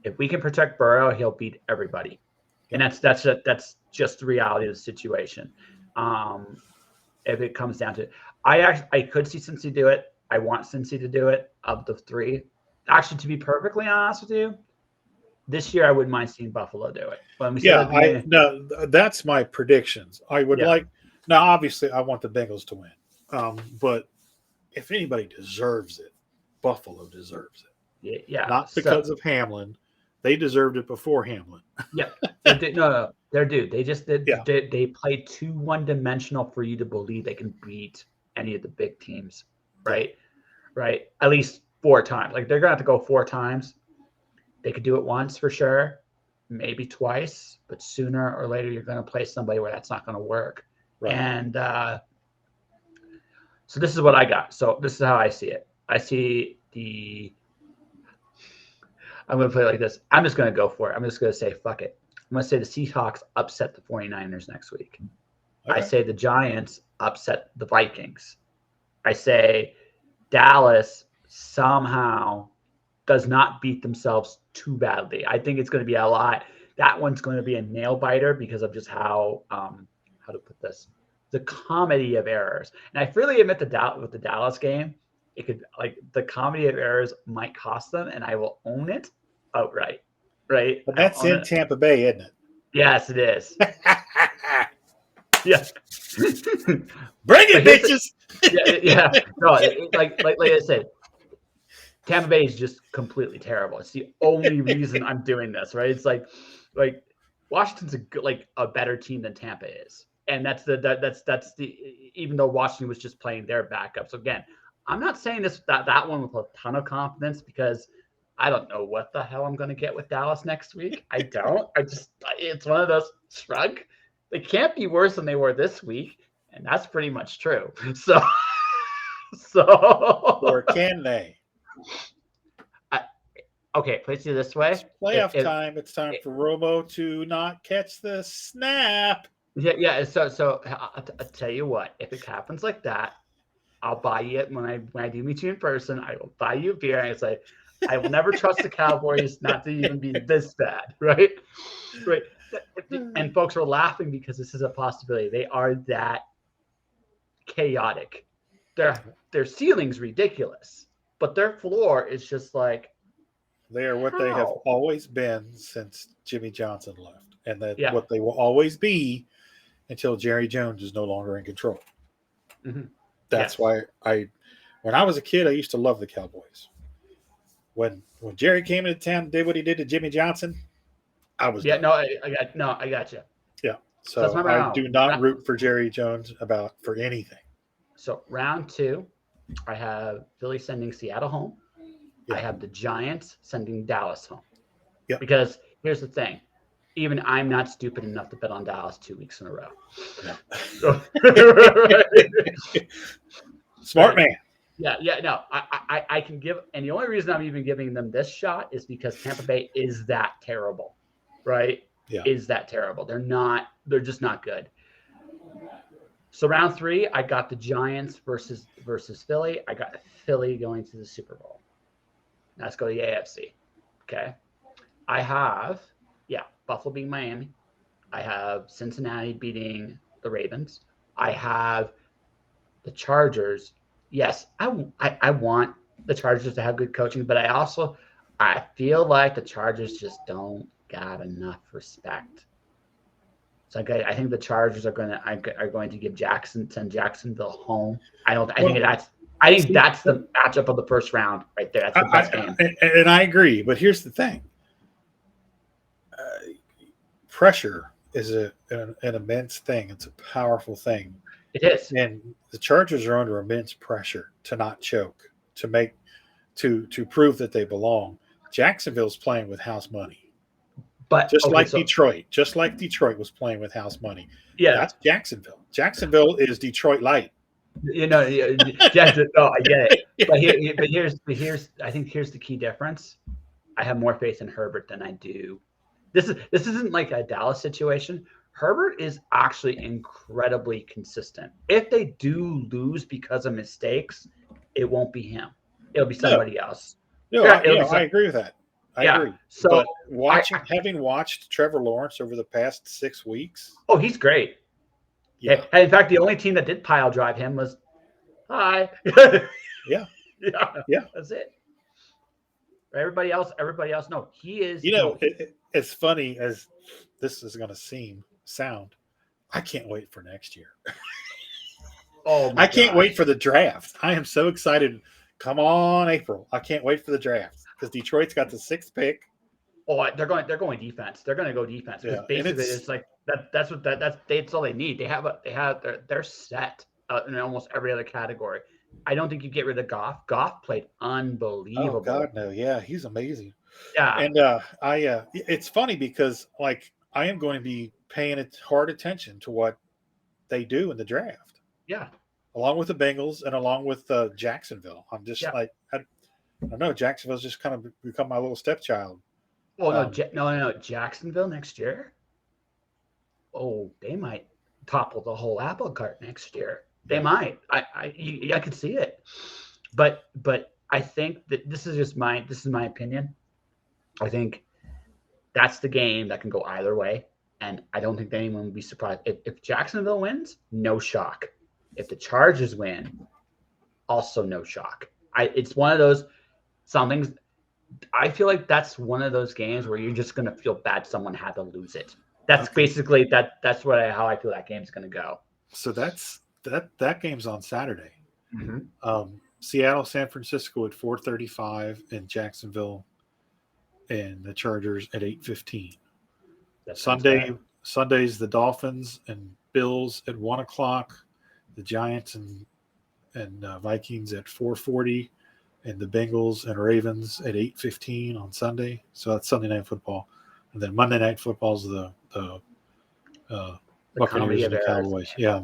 if we can protect Burrow, he'll beat everybody, and that's just the reality of the situation. If it comes down to it, I could see Cincy do it. I want Cincy to do it. Of the three, actually, to be perfectly honest with you, this year I wouldn't mind seeing Buffalo do it. When we no, that's my predictions. I would like. Now, obviously, I want the Bengals to win, but if anybody deserves it, Buffalo deserves it. Yeah, not because of Hamlin. They deserved it before Hamlin. Yeah, no, they're due. They just they play too one-dimensional for you to believe they can beat any of the big teams, right? Right. At least 4 times. Like they're gonna have to go 4 times. They could do it once for sure, maybe twice, but sooner or later you're gonna play somebody where that's not gonna work. Right. And so this is what I got. So this is how I see it. I see I'm going to play it like this. I'm just going to go for it. I'm just going to say, fuck it. I'm going to say the Seahawks upset the 49ers next week. Okay. I say the Giants upset the Vikings. I say Dallas somehow does not beat themselves too badly. I think it's going to be a lot. That one's going to be a nail biter because of just how to put this, the comedy of errors. And I freely admit with the Dallas game, it could, like, the comedy of errors might cost them, and I will own it outright. Right? But that's in Tampa Bay, isn't it? Yes, it is. Yeah. Bring it, bitches. Yeah. No, like I said, Tampa Bay is just completely terrible. It's the only reason I'm doing this, right? It's like Washington's a better team than Tampa is. And that's the even though Washington was just playing their backups. So again, I'm not saying that one with a ton of confidence because I don't know what the hell I'm going to get with Dallas next week. I don't. It's one of those shrug. They can't be worse than they were this week, and that's pretty much true. So or can they? Okay, let's do it this way. It's playoff time. It's time for Romo to not catch the snap. Yeah. So I'll tell you what. If it happens like that, I'll buy you it when I do meet you in person. I will buy you a beer, and I say, I will never trust the Cowboys not to even be this bad, right? Right. And folks are laughing because this is a possibility. They are that chaotic. Their ceiling's ridiculous, but their floor is just like they are what they have always been since Jimmy Johnson left, and what they will always be until Jerry Jones is no longer in control. Mm-hmm. That's why when I was a kid, I used to love the Cowboys. When Jerry came into town and did what he did to Jimmy Johnson, I was done. I got you. Yeah. So I do not root for Jerry Jones for anything. So round 2, I have Philly sending Seattle home. Yeah. I have the Giants sending Dallas home. Yeah. Because here's the thing. Even I'm not stupid enough to bet on Dallas 2 weeks in a row. No. Smart man. Yeah. No, I can give, and the only reason I'm even giving them this shot is because Tampa Bay is that terrible, right? Yeah. Is that terrible? They're just not good. So round 3, I got the Giants versus Philly. I got Philly going to the Super Bowl. Now let's go to the AFC. Okay. I have, Buffalo beating Miami. I have Cincinnati beating the Ravens. I have the Chargers. Yes, I want the Chargers to have good coaching, but I feel like the Chargers just don't got enough respect. So I think the Chargers are going to send Jacksonville home. I think that's the matchup of the first round right there. That's the best game. And I agree, but here's the thing: pressure is an immense thing. It's a powerful thing. It is. And the Chargers are under immense pressure to not choke, to prove that they belong. Jacksonville's playing with house money. But just like Detroit was playing with house money. Yeah, that's Jacksonville. Jacksonville is Detroit light. Jackson. Oh, I get it. But here's I think here's the key difference. I have more faith in Herbert than I do. This isn't like a Dallas situation. Herbert is actually incredibly consistent. If they do lose because of mistakes, it won't be him. It'll be somebody else. No, I agree with that. I agree. So but having watched Trevor Lawrence over the past 6 weeks. Oh, he's great. Yeah. And in fact, the only team that did pile drive him was hi. Yeah. That's it. Everybody else, no, he is. It's funny as this is going to sound. I can't wait for next year. I can't wait for the draft. I am so excited. Come on, April. I can't wait for the draft because Detroit's got the 6th pick. Oh, they're going defense. They're going to go defense. Yeah, basically, it's like that's all they need. They're set in almost every other category. I don't think you get rid of Goff. Goff played unbelievable. Oh God, no! Yeah, he's amazing. Yeah, and it's funny because like I am going to be paying hard attention to what they do in the draft. Yeah, along with the Bengals and along with Jacksonville. I'm just like I don't know. Jacksonville's just kind of become my little stepchild. Well, no, Jacksonville next year. Oh, they might topple the whole apple cart next year. They might. I could see it. But I think that this is my opinion. I think that's the game that can go either way, and I don't think anyone would be surprised if Jacksonville wins. No shock. If the Chargers win, also no shock. It's one of those somethings. I feel like that's one of those games where you're just going to feel bad someone had to lose it. That's basically that's how I feel that game's going to go. So that game's on Saturday. Mm-hmm. Seattle, San Francisco at 4:35, and Jacksonville and the Chargers at 8:15. Sunday's the Dolphins and Bills at 1:00, the Giants and Vikings at 4:40. And the Bengals and Ravens at 8:15 on Sunday. So that's Sunday Night Football. And then Monday Night Football is the Buccaneers and the Cowboys. Yeah,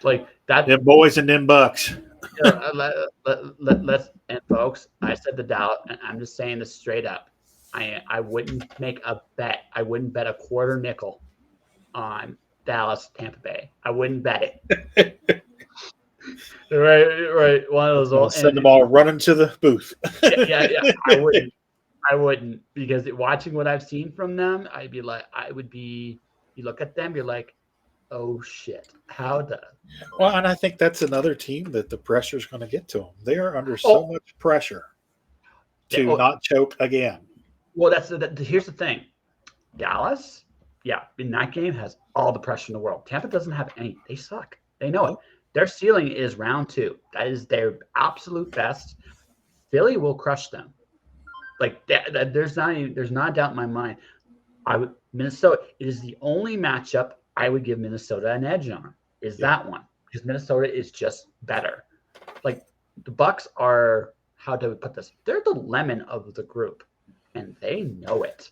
like that. Them boys and them Bucks. Let's and folks, I said the Dallas, and I'm just saying this straight up. I wouldn't make a bet. I wouldn't bet a quarter nickel on Dallas Tampa Bay. I wouldn't bet it. Right. One of those. I'll send them all running to the booth. Yeah. I wouldn't because watching what I've seen from them, you look at them, you're like, oh shit, how the? Well, and I think that's another team that the pressure is going to get to them. They are under so much pressure to not choke again. Well, here's the thing, Dallas, in that game has all the pressure in the world. Tampa doesn't have any. They suck. They know it. Their ceiling is round 2. That is their absolute best. Philly will crush them. Like there's not a doubt in my mind. Minnesota is the only matchup I would give Minnesota an edge on. That one because Minnesota is just better. Like the Bucks are, how do we put this? They're the lemon of the group, and they know it.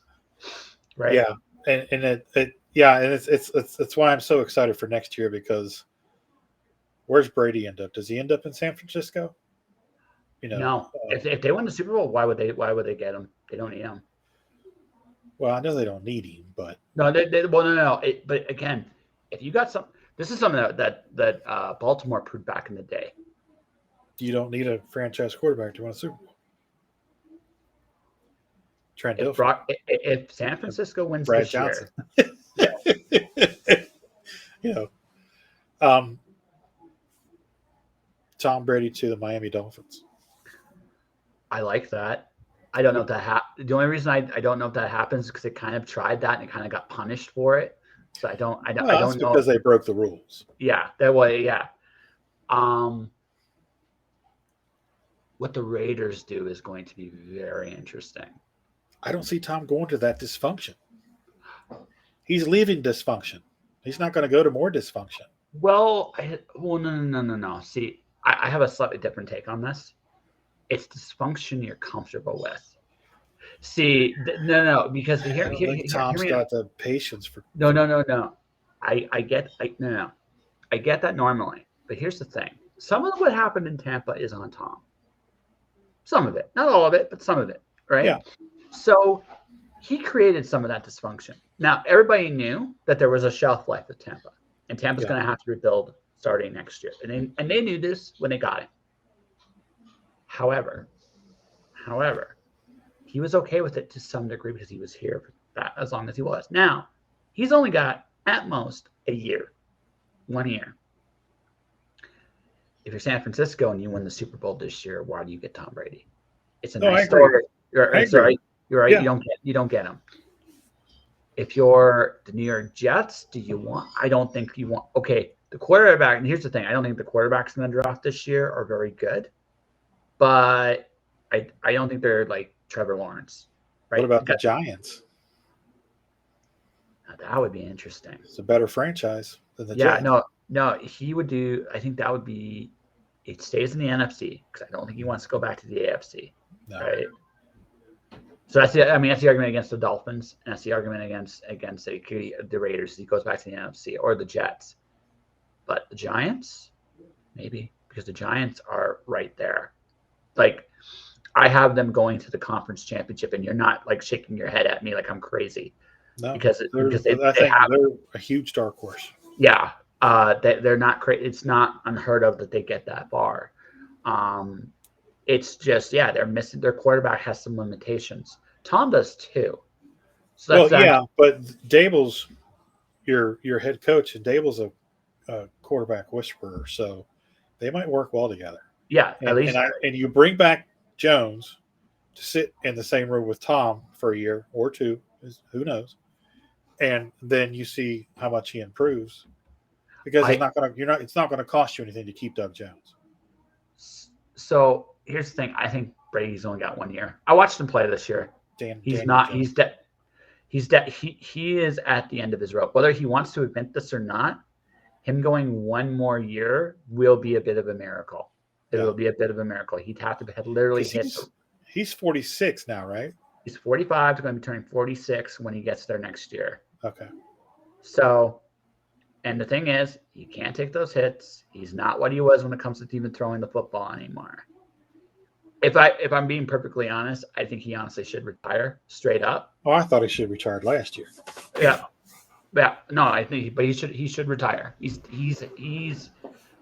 Right? Yeah, and it's why I'm so excited for next year because. Where's Brady end up? Does he end up in San Francisco? No. If they win the Super Bowl, why would they get him? They don't need him. Well, I know they don't need him, but no. But again, if you got this is something that Baltimore proved back in the day. You don't need a franchise quarterback to win a Super Bowl. Trent Dilfer. If San Francisco wins Brad this Johnson. year, Tom Brady to the Miami Dolphins. I like that. I don't know if that the only reason I don't know if that happens is because they kind of tried that and it kind of got punished for it. So I don't know because they broke the rules. Yeah, that way. Yeah. What the Raiders do is going to be very interesting. I don't see Tom going to that dysfunction. He's leaving dysfunction. He's not going to go to more dysfunction. Well, no. See, I have a slightly different take on this. It's dysfunction you're comfortable with. See, no, because I don't think Tom's got the patience for. No. I get that normally, but here's the thing: some of what happened in Tampa is on Tom. Some of it, not all of it, but some of it, right? Yeah. So he created some of that dysfunction. Now everybody knew that there was a shelf life with Tampa, and Tampa's going to have to rebuild starting next year, and they knew this when they got him. However, he was okay with it to some degree because he was here for that as long as he was. Now, he's only got at most a year, 1 year. If you're San Francisco and you win the Super Bowl this year, why do you get Tom Brady? It's a nice story. You're right. Yeah. You don't get him. If you're the New York Jets, do you want? I don't think you want. Okay, the quarterback. And here's the thing: I don't think the quarterbacks in the draft this year are very good, but I don't think they're like Trevor Lawrence. Right? What about the Giants? That would be interesting. It's a better franchise than the Jets. No, he would do. I think that would be. It stays in the NFC because I don't think he wants to go back to the AFC. No. Right. So that's the argument against the Dolphins, and that's the argument against the Raiders. He goes back to the NFC or the Jets, but the Giants, maybe, because the Giants are right there. Like, I have them going to the conference championship, and you're not like shaking your head at me like I'm crazy. No, because they're a huge dark horse. Yeah, they're not crazy. It's not unheard of that they get that far. It's just, they're missing. Their quarterback has some limitations. Tom does too. So but Dable's your head coach, and Dable's a quarterback whisperer, so they might work well together. Yeah, at least. And you bring back Jones to sit in the same room with Tom for a year or two, who knows, and then you see how much he improves, because it's not going to cost you anything to keep Doug Jones. So here's the thing: I think Brady's only got 1 year. I watched him play this year. He is at the end of his rope. Whether he wants to admit this or not, him going 1 more year will be a bit of a miracle. It will be a bit of a miracle. He'd have to have literally hit. He's 46 now, right? He's 45. He's going to be turning 46 when he gets there next year. Okay. So, and the thing is, he can't take those hits. He's not what he was when it comes to even throwing the football anymore. If I'm being perfectly honest, I think he honestly should retire straight up. Oh, I thought he should have retired last year. Yeah. No, I think, but he should retire. He's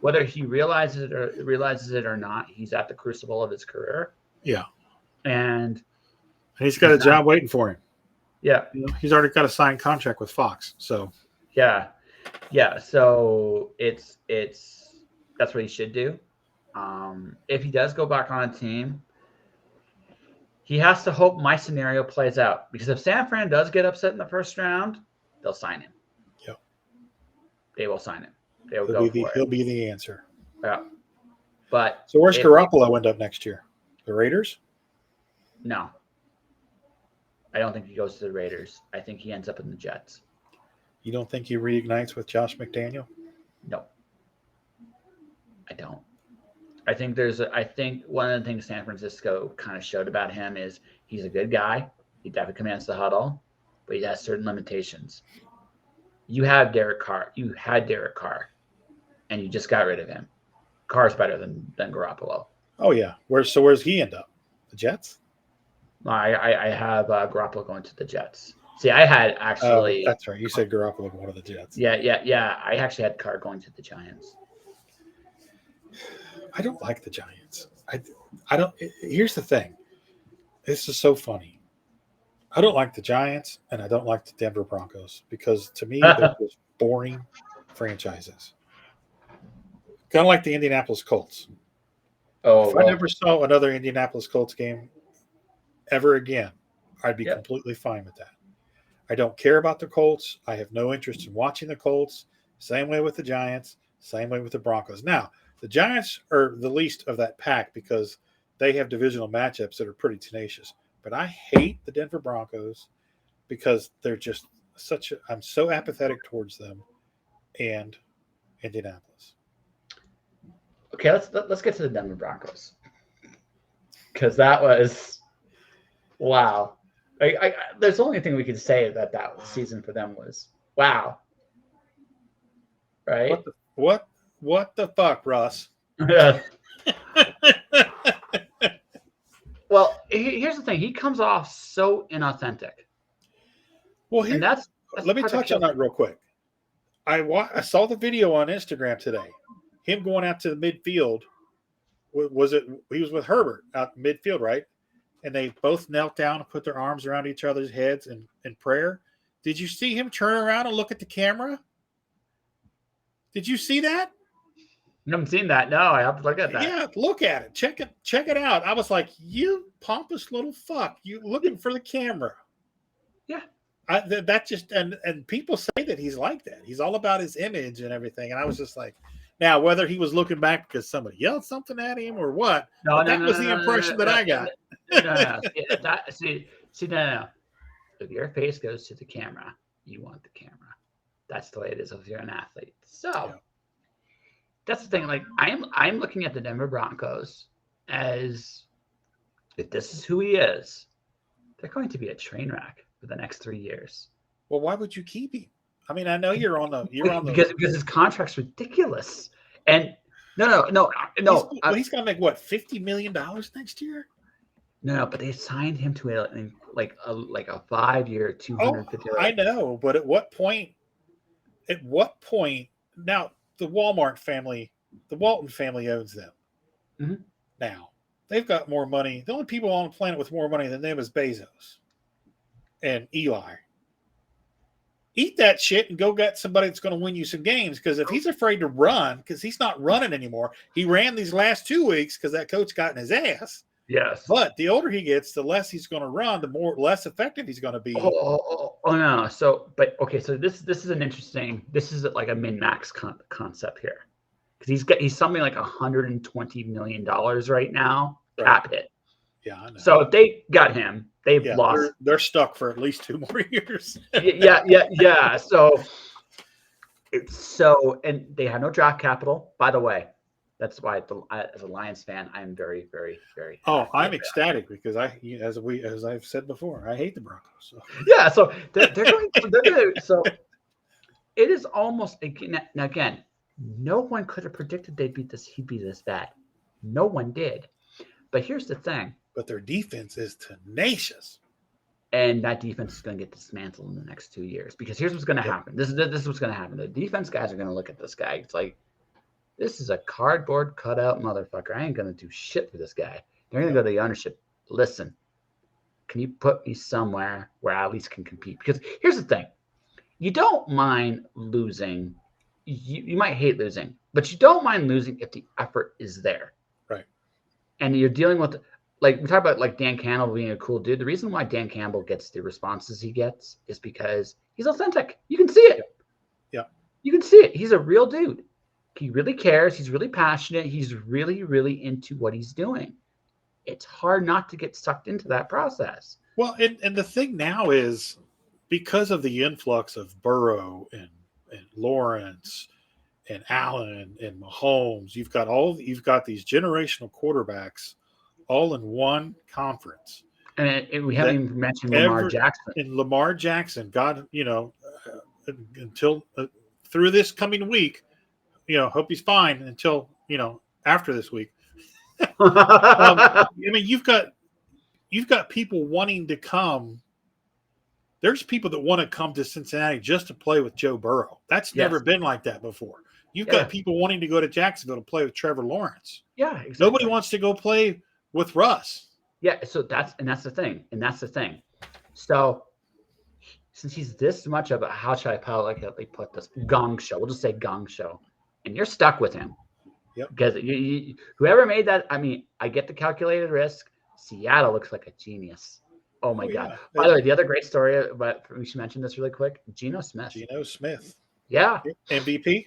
whether he realizes it or not, he's at the crucible of his career. Yeah. And he's got a job waiting for him. Yeah. He's already got a signed contract with Fox. So yeah. So it's that's what he should do. If he does go back on a team, he has to hope my scenario plays out, because if San Fran does get upset in the first round, they'll sign him. Yeah. They will sign him. He'll be the answer. Yeah. But so where's Garoppolo end up next year? The Raiders? No. I don't think he goes to the Raiders. I think he ends up in the Jets. You don't think he reignites with Josh McDaniel? No. I don't. I think one of the things San Francisco kind of showed about him is he's a good guy. He definitely commands the huddle, but he has certain limitations. You have Derek Carr. You had Derek Carr, and you just got rid of him. Carr's better than Garoppolo. Oh, yeah. Where's he end up? The Jets? I have Garoppolo going to the Jets. See, I had actually. That's right. You said Garoppolo going to the Jets. Yeah. I actually had Carr going to the Giants. I don't like the Giants. I don't. Here's the thing. This is so funny. I don't like the Giants, and I don't like the Denver Broncos, because to me they're just boring franchises. Kind of like the Indianapolis Colts. If I never saw another Indianapolis Colts game ever again, I'd be completely fine with that. I don't care about the Colts. I have no interest in watching the Colts. Same way with the Giants. Same way with the Broncos. Now, the Giants are the least of that pack because they have divisional matchups that are pretty tenacious. But I hate the Denver Broncos because they're just I'm so apathetic towards them and Indianapolis. Okay, let's get to the Denver Broncos, because that was wow. There's the only thing we could say that season for them was wow. Right? What the fuck, Ross? Well, here's the thing. He comes off so inauthentic. Well, here, let me touch on that real quick. I saw the video on Instagram today. Him going out to the midfield. He was with Herbert out in midfield, right? And they both knelt down and put their arms around each other's heads in prayer. Did you see him turn around and look at the camera? Did you see that? I haven't seen that. No, I have to look at that. Yeah, look at it. Check it out. I was like, you pompous little fuck. You looking for the camera. Yeah. That just and people say that he's like that. He's all about his image and everything. And I was just like, now whether he was looking back because somebody yelled something at him or what, that was the impression that I got. No. If your face goes to the camera, you want the camera. That's the way it is if you're an athlete. So that's the thing. Like I'm looking at the Denver Broncos as if this is who he is, they're going to be a train wreck for the next 3 years. Well, why would you keep him? I mean, I know you're on the because his contract's ridiculous. And no. He's gonna make what, $50 million next year? No, but they signed him to a 5-year, $250. I know, but at what point? Now the Walton family owns them. Mm-hmm. Now they've got more money. The only people on the planet with more money than them is Bezos and Eli. Eat that shit and go get somebody that's going to win you some games. Because if he's afraid to run, because he's not running anymore, he ran these last 2 weeks because that coach got in his ass. Yes. But the older he gets, the less he's going to run, the less effective he's going to be. Oh no. So this is an interesting. This is like a min-max concept here, because he's something like $120 million right now. Cap hit. Yeah, I know. So if they got him, they've lost. They're stuck for at least 2 more years. Yeah. So and they have no draft capital. By the way, that's why as a Lions fan, I'm very, very, very. Oh, I'm ecstatic because as I've said before, I hate the Broncos. So. Yeah, so they're going. So it is almost again. No one could have predicted he'd be this bad. No one did. But here's the thing. But their defense is tenacious. And that defense is going to get dismantled in the next 2 years, because here's what's going to happen. This is what's going to happen. The defense guys are going to look at this guy. It's like, this is a cardboard cutout motherfucker. I ain't going to do shit for this guy. They're going to go to the ownership. Listen, can you put me somewhere where I at least can compete? Because here's the thing. You don't mind losing. You might hate losing, but you don't mind losing if the effort is there. Right. And you're dealing with, like, we talk about like Dan Campbell being a cool dude. The reason why Dan Campbell gets the responses he gets is because he's authentic. You can see it. Yeah. You can see it. He's a real dude. He really cares. He's really passionate. He's really, really into what he's doing. It's hard not to get sucked into that process. Well, and the thing now is, because of the influx of Burrow and Lawrence and Allen and Mahomes, you've got these generational quarterbacks all in one conference. And we haven't even mentioned Lamar Jackson. And Lamar Jackson, God, until through this coming week, hope he's fine until, after this week. I mean, you've got people wanting to come. There's people that want to come to Cincinnati just to play with Joe Burrow. That's never been like that before. You've got people wanting to go to Jacksonville to play with Trevor Lawrence. Yeah, exactly. Nobody wants to go play with Russ. Yeah, so that's the thing. So since he's this much of a, how should I politely put this, gong show, we'll just say gong show, and you're stuck with him. Yep. Because whoever made that, I mean, I get the calculated risk. Seattle looks like a genius. Oh my God. By the way, the other great story, but we should mention this really quick. Geno Smith. Yeah. MVP?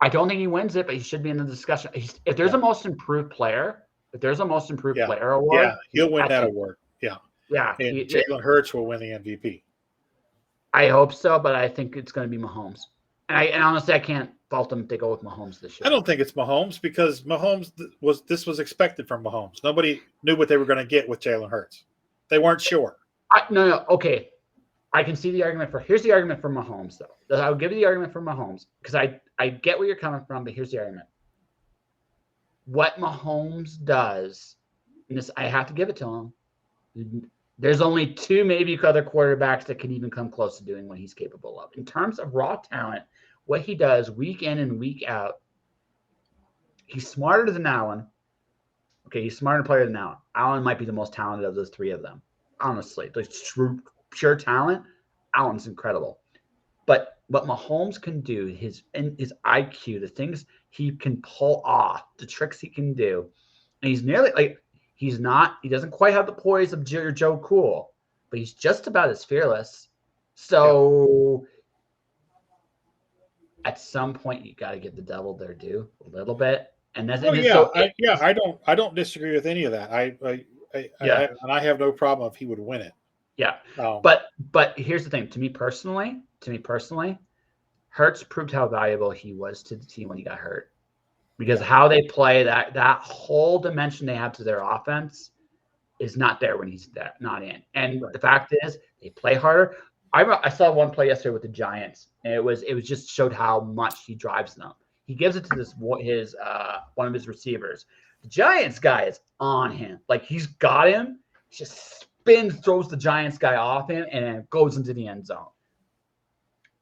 I don't think he wins it, but he should be in the discussion. If there's a most improved player, player award. Yeah, he'll win that award. Yeah. Yeah. And Jalen Hurts will win the MVP. I hope so, but I think it's going to be Mahomes. And honestly, I can't fault them if they go with Mahomes this year. I don't think it's Mahomes, because Mahomes was expected from Mahomes. Nobody knew what they were going to get with Jalen Hurts. They weren't sure. No. Okay. I can see the argument here's the argument for Mahomes, though. I'll give you the argument for Mahomes because I get where you're coming from, but here's the argument. What Mahomes does, and this, I have to give it to him. There's only 2, maybe other quarterbacks that can even come close to doing what he's capable of. In terms of raw talent, what he does week in and week out, he's smarter than Allen. Okay, he's a smarter player than Allen. Allen might be the most talented of those 3 of them. Honestly, like pure talent, Allen's incredible. But what Mahomes can do, his IQ, the things he can pull off, the tricks he can do, and he's nearly like he doesn't quite have the poise of Joe Cool, but he's just about as fearless. So at some point you got to give the devil their due a little bit. And that's I don't disagree with any of that. And I have no problem if he would win it. Yeah. But here's the thing. To me personally, Hurts proved how valuable he was to the team when he got hurt. Because how they play, that whole dimension they have to their offense is not there when he's not in. And the fact is, they play harder. I saw one play yesterday with the Giants, and it was just showed how much he drives them. He gives it to one of his receivers. The Giants guy is on him. Like, he's got him. He just spins, throws the Giants guy off him, and then goes into the end zone.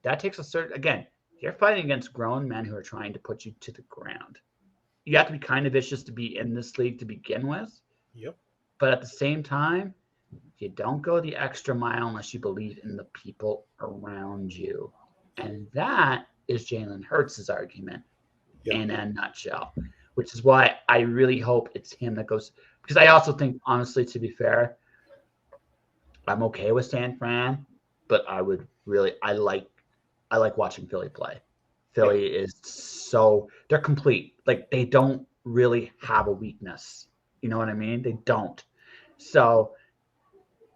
That takes a certain – again, you're fighting against grown men who are trying to put you to the ground. You have to be kind of vicious to be in this league to begin with. Yep. But at the same time, you don't go the extra mile unless you believe in the people around you. And that is Jalen Hurts' argument in a nutshell, which is why I really hope it's him that goes. Because I also think, honestly, to be fair, I'm okay with San Fran, but I like watching Philly play. Philly is they're complete. Like, they don't really have a weakness. You know what I mean? They don't. So,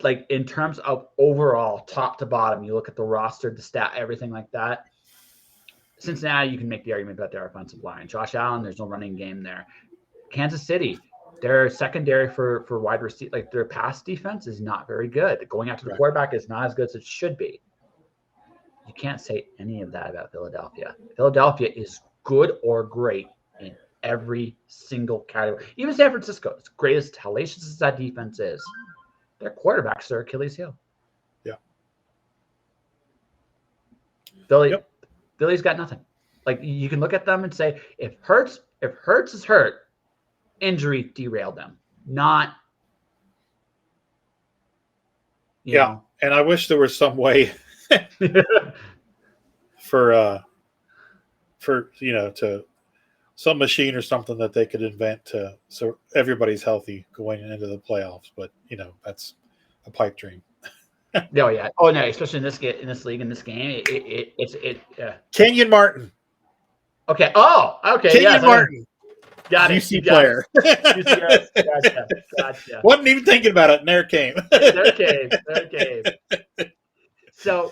like, in terms of overall top to bottom, you look at the roster, the stat, everything like that. Cincinnati, you can make the argument about their offensive line. Josh Allen, there's no running game there. Kansas City, their secondary for wide receiver, like their pass defense is not very good. Going after the quarterback is not as good as it should be. You can't say any of that about Philadelphia. Philadelphia is good or great in every single category. Even San Francisco, as great as hellacious as that defense is, their quarterbacks are Achilles' heel. Yeah. Philly's got nothing. Like, you can look at them and say, if Hurts is hurt, injury derailed them. Not. You know. And I wish there was some way for to some machine or something that they could invent so everybody's healthy going into the playoffs. But that's a pipe dream. Oh yeah. Oh no, especially in this league, in this game, it's Kenyon Martin. Okay. Oh, okay. Kenyon Martin. Got it. UC player. Gotcha. Wasn't even thinking about it, and there it came. There it came. So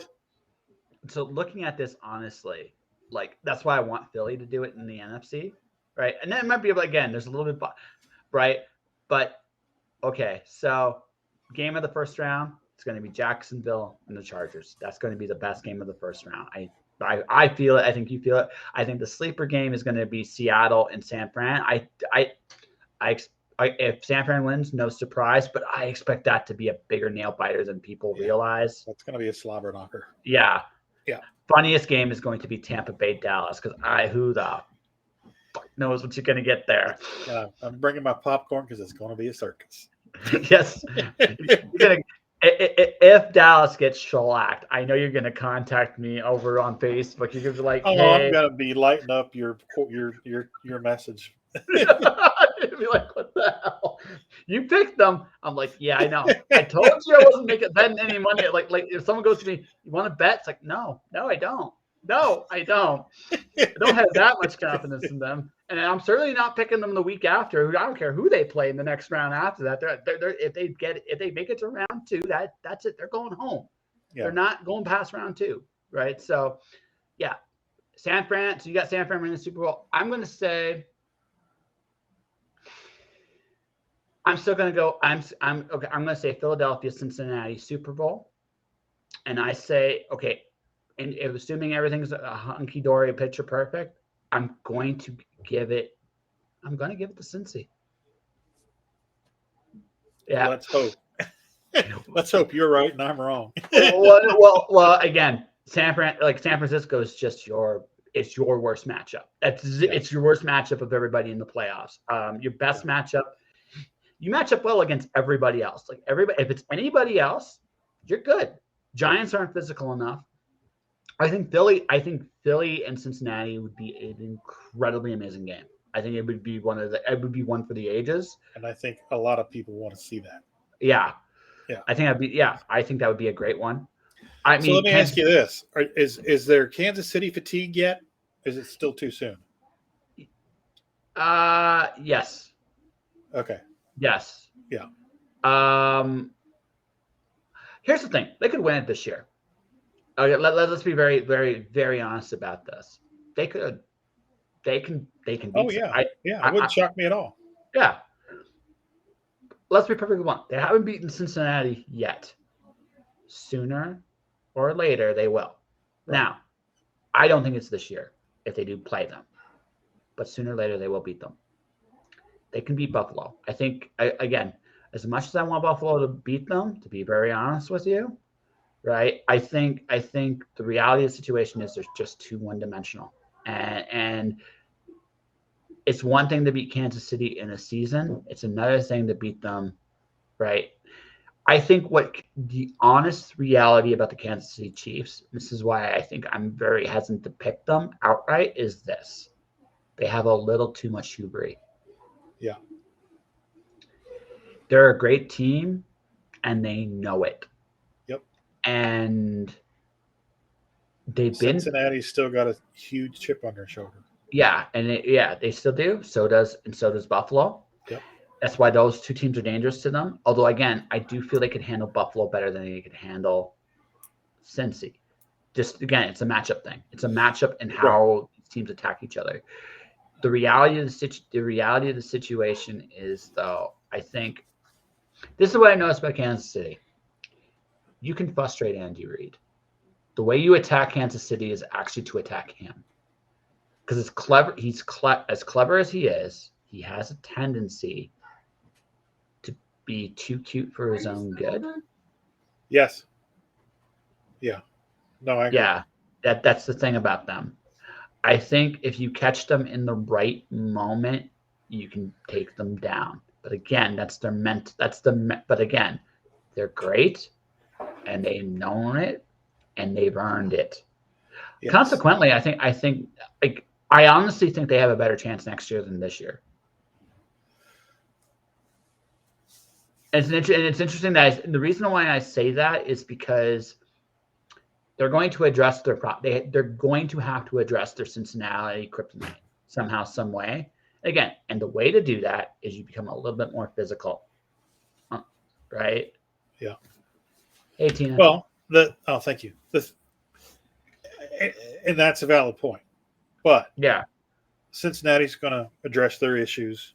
looking at this honestly, like, that's why I want Philly to do it in the NFC, right? And then it might be, again, there's a little bit, right? But okay, so game of the first round, it's going to be Jacksonville and the Chargers. That's going to be the best game of the first round. I feel it. I think you feel it. I think the sleeper game is going to be Seattle and San Fran. If San Fran wins, no surprise, but I expect that to be a bigger nail biter than people realize. That's going to be a slobber knocker. Yeah. Yeah. Funniest game is going to be Tampa Bay Dallas, because who the fuck knows what you're going to get there. I'm bringing my popcorn because it's going to be a circus. Yes. If Dallas gets shellacked, I know you're going to contact me over on Facebook. You're going to be like, hey. I'm going to be lighting up your message. Be like, what the hell? You picked them. I'm like, yeah, I know. I told you I wasn't making betting any money. Like if someone goes to me, you want to bet? It's like, no, I don't. No, I don't. I don't have that much confidence in them. And I'm certainly not picking them the week after. I don't care who they play in the next round after that. They're if they make it to round 2, that's it. They're going home. Yeah. They're not going past round 2, right? So, yeah, San Fran. So you got San Fran winning the Super Bowl. I'm going to say I'm still gonna go. I'm okay. I'm gonna say Philadelphia, Cincinnati, Super Bowl, and I say okay. And if assuming everything's a hunky dory, picture perfect, I'm going to give it. I'm going to give it to Cincy. Yeah. Let's hope. Let's hope you're right and I'm wrong. well, again, San Francisco is just it's your worst matchup. It's your worst matchup of everybody in the playoffs. Your best matchup, you match up well against everybody else. Like everybody, if it's anybody else, you're good. Giants aren't physical enough. I think Philly and Cincinnati would be an incredibly amazing game. I think it would be one for the ages. And I think a lot of people want to see that. Yeah. I think that would be a great one. Let me ask you this. Is there Kansas City fatigue yet? Is it still too soon? Yes. Okay. Yes. Yeah. Here's the thing. They could win it this year. Okay, let's be very, very, very honest about this. They could. They can beat. Oh yeah. It wouldn't shock me at all. Yeah. Let's be perfectly blunt. They haven't beaten Cincinnati yet. Sooner or later, they will. Right. Now, I don't think it's this year if they do play them. But sooner or later, they will beat them. They can beat Buffalo. I think, again, as much as I want Buffalo to beat them, to be very honest with you, right, I think the reality of the situation is they're just too one-dimensional. And it's one thing to beat Kansas City in a season. It's another thing to beat them, right? I think what the honest reality about the Kansas City Chiefs, this is why I think I'm very hesitant to pick them outright, is this. They have a little too much hubris. Yeah. They're a great team, and they know it. Yep. And Cincinnati's still got a huge chip on their shoulder. Yeah, and they still do. So does Buffalo. Yep. That's why those two teams are dangerous to them. Although, again, I do feel they could handle Buffalo better than they could handle Cincy. Just, again, it's a matchup thing. It's a matchup and how teams attack each other. The reality of the situation is, though, I think this is what I noticed about Kansas City. You can frustrate Andy Reid. The way you attack Kansas City is actually to attack him. Because he's as clever as he is, he has a tendency to be too cute for his own good. Yes. Yeah. No, I agree. Yeah, that's the thing about them. I think if you catch them in the right moment, you can take them down. But again, but again, they're great, and they've known it, and they've earned it. Yes. Consequently, I honestly think they have a better chance next year than this year. And it's interesting that the reason why I say that is because they're going to address they're going to have to address their Cincinnati kryptonite somehow, some way. Again, and the way to do that is you become a little bit more physical, right? Yeah. Hey, Tina. Well, thank you. And that's a valid point. But yeah, Cincinnati's going to address their issues.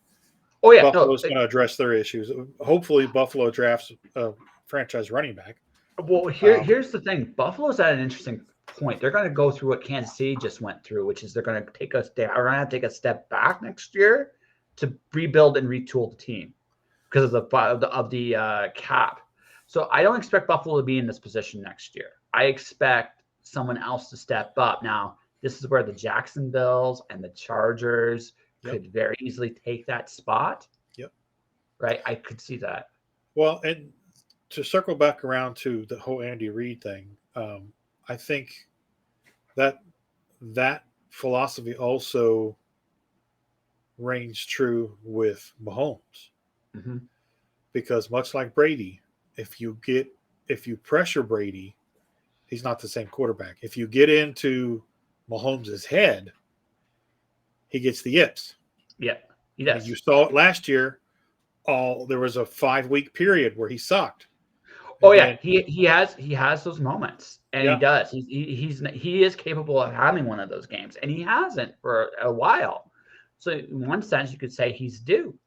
Oh yeah, Buffalo's going to address their issues. Hopefully, Buffalo drafts a franchise running back. Well, here's the thing. Buffalo's at an interesting point. They're going to go through what Kansas City just went through, which is they're going to take a step back next year to rebuild and retool the team because of the cap. So I don't expect Buffalo to be in this position next year. I expect someone else to step up. Now, this is where the Jacksonvilles and the Chargers could very easily take that spot. Yep. Right? I could see that. Well, and to circle back around to the whole Andy Reid thing, I think that philosophy also reigns true with Mahomes. Mm-hmm. Because much like Brady, if you pressure Brady, he's not the same quarterback. If you get into Mahomes' head, he gets the yips. Yeah, he does. And you saw it last year. There was a 5-week period where he sucked. Oh yeah, he has those moments, and he does. He is capable of having one of those games, and he hasn't for a while. So in one sense, you could say he's due.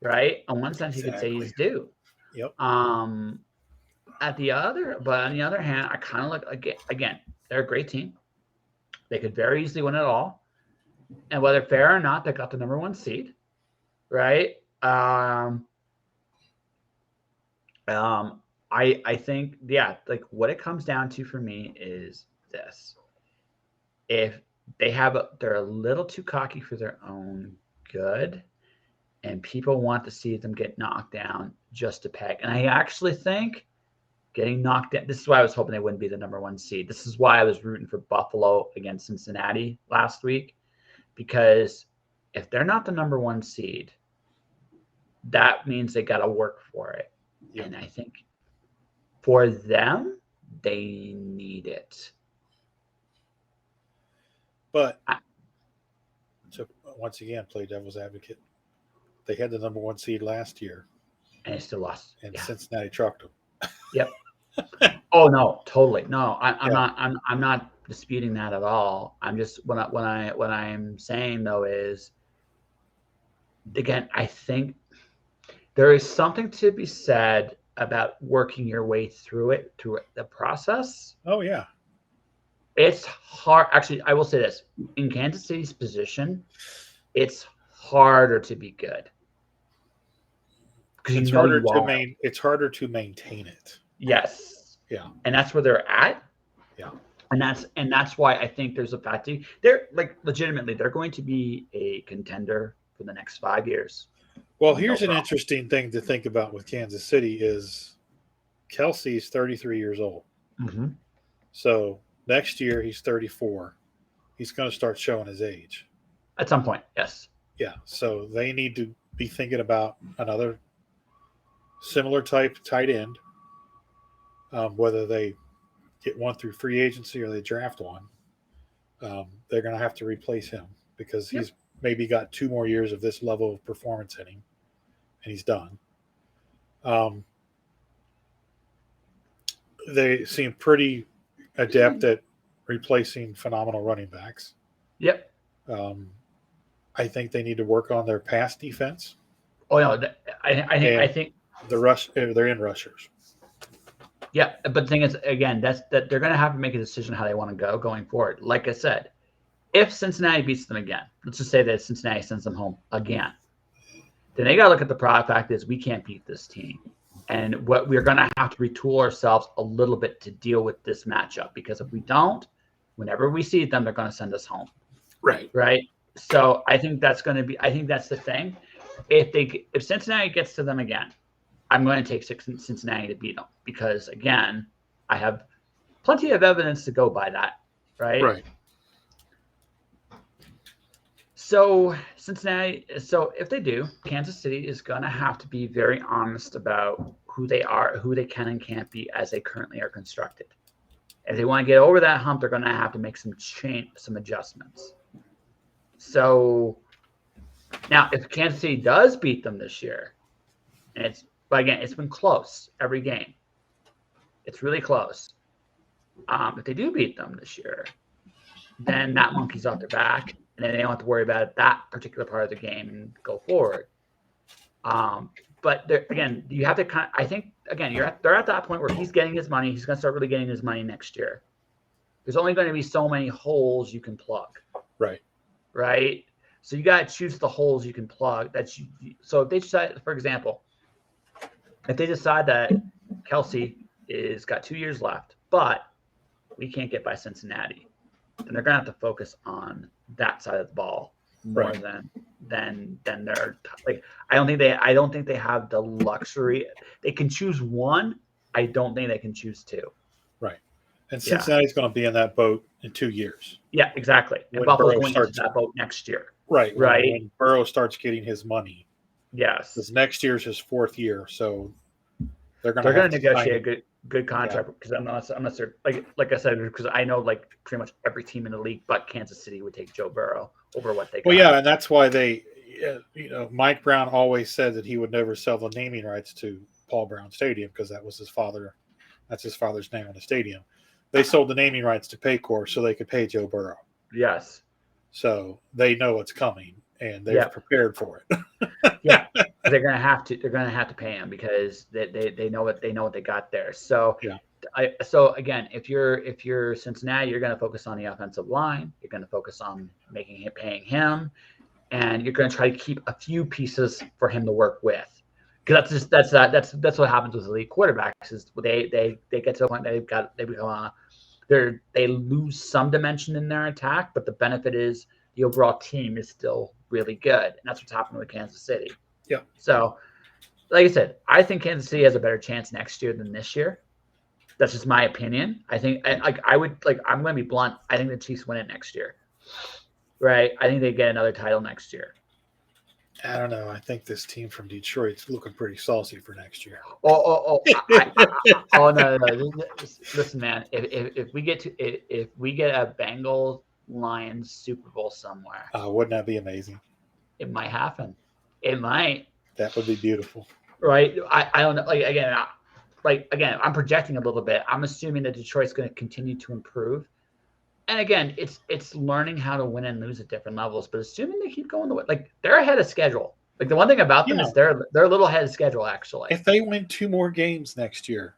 right? In one sense, you could say he's due. Yep. On the other hand, I kind of look again. They're a great team. They could very easily win it all, and whether fair or not, they got the number 1 seed, right? I think, yeah, like what it comes down to for me is this: if they're a little too cocky for their own good, and people want to see them get knocked down just a peg. And I actually think getting knocked down. This is why I was hoping they wouldn't be the number 1 seed. This is why I was rooting for Buffalo against Cincinnati last week, because if they're not the number 1 seed, that means they got to work for it. Yep. And I think for them, they need it. But to once again play devil's advocate, they had the number 1 seed last year, and they still lost. And Cincinnati trucked them. Yep. Oh no, totally. No, I'm not disputing that at all. I'm just what I'm saying though is, again, I think there is something to be said about working your way through the process. Oh yeah. It's hard. Actually, I will say this: in Kansas City's position, it's harder to be good. It's harder to maintain it. Yes. Yeah. And that's where they're at. Yeah. And that's why I think there's a fact. They're like legitimately, they're going to be a contender for the next 5 years. Well, here's an interesting thing to think about with Kansas City is Kelsey's 33 years old. Mm-hmm. So next year he's 34. He's going to start showing his age. At some point, yes. Yeah. So they need to be thinking about another similar type tight end, whether they get one through free agency or they draft one. They're going to have to replace him because he's maybe got 2 more years of this level of performance in him, and he's done. They seem pretty adept at replacing phenomenal running backs. Yep. I think they need to work on their pass defense. Oh no, I think they're in rushers. Yeah, but the thing is, again, that they're going to have to make a decision how they want to go going forward. Like I said, if Cincinnati beats them again, let's just say that Cincinnati sends them home again, then they got to look at the fact is we can't beat this team. And what we're going to have to retool ourselves a little bit to deal with this matchup, because if we don't, whenever we see them, they're going to send us home. Right. So I think that's the thing. If Cincinnati gets to them again, I'm going to take Cincinnati to beat them because, again, I have plenty of evidence to go by that. Right. So Cincinnati. So if they do, Kansas City is going to have to be very honest about who they are, who they can and can't be as they currently are constructed. If they want to get over that hump, they're going to have to make some adjustments. So now, if Kansas City does beat them this year, but again, it's been close every game. It's really close. If they do beat them this year, then that monkey's off their back, and then they don't have to worry about that particular part of the game and go forward. But again, you have to I think again, they're at that point where he's getting his money. He's going to start really getting his money next year. There's only going to be so many holes you can plug. Right. So you got to choose the holes you can plug. So if they decide, for example, if they decide that Kelsey is got 2 years left, but we can't get by Cincinnati, then they're going to have to focus on that side of the ball more than they're like. I don't think they have the luxury. They can choose one. I don't think they can choose two. Right. And Cincinnati's going to be in that boat in 2 years. Yeah, exactly. And Buffalo's going into that boat next year. Right. When Burrow starts getting his money. Yes. Because next year's his 4th year, so they're going to negotiate a good contract because I'm not like I said, because I know like pretty much every team in the league but Kansas City would take Joe Burrow over what they got. Well, yeah, and that's why they Mike Brown always said that he would never sell the naming rights to Paul Brown Stadium because that was his father. That's his father's name on the stadium. They sold the naming rights to Paycor so they could pay Joe Burrow. Yes. So they know what's coming and they're prepared for it. Yeah. They're gonna have to pay him because they know what they got there. So Yeah. So again, if you're Cincinnati, you're going to focus on the offensive line. You're going to focus on paying him, and you're going to try to keep a few pieces for him to work with. Because that's what happens with elite quarterbacks is they get to a point they lose some dimension in their attack, but the benefit is the overall team is still really good, and that's what's happening with Kansas City. Yeah. So, like I said, I think Kansas City has a better chance next year than this year. That's just my opinion. I think I'm going to be blunt. I think the Chiefs win it next year. Right? I think they get another title next year. I don't know. I think this team from Detroit's looking pretty saucy for next year. Oh no. Listen, man. If we get a Bengals Lions Super Bowl somewhere, wouldn't that be amazing? It might happen. It might. That would be beautiful. Right? I don't know. Again, I'm projecting a little bit. I'm assuming that Detroit's going to continue to improve. And again, it's learning how to win and lose at different levels. But assuming they keep going the way, they're ahead of schedule. The one thing about them is they're a little ahead of schedule, actually. If they win 2 more games next year,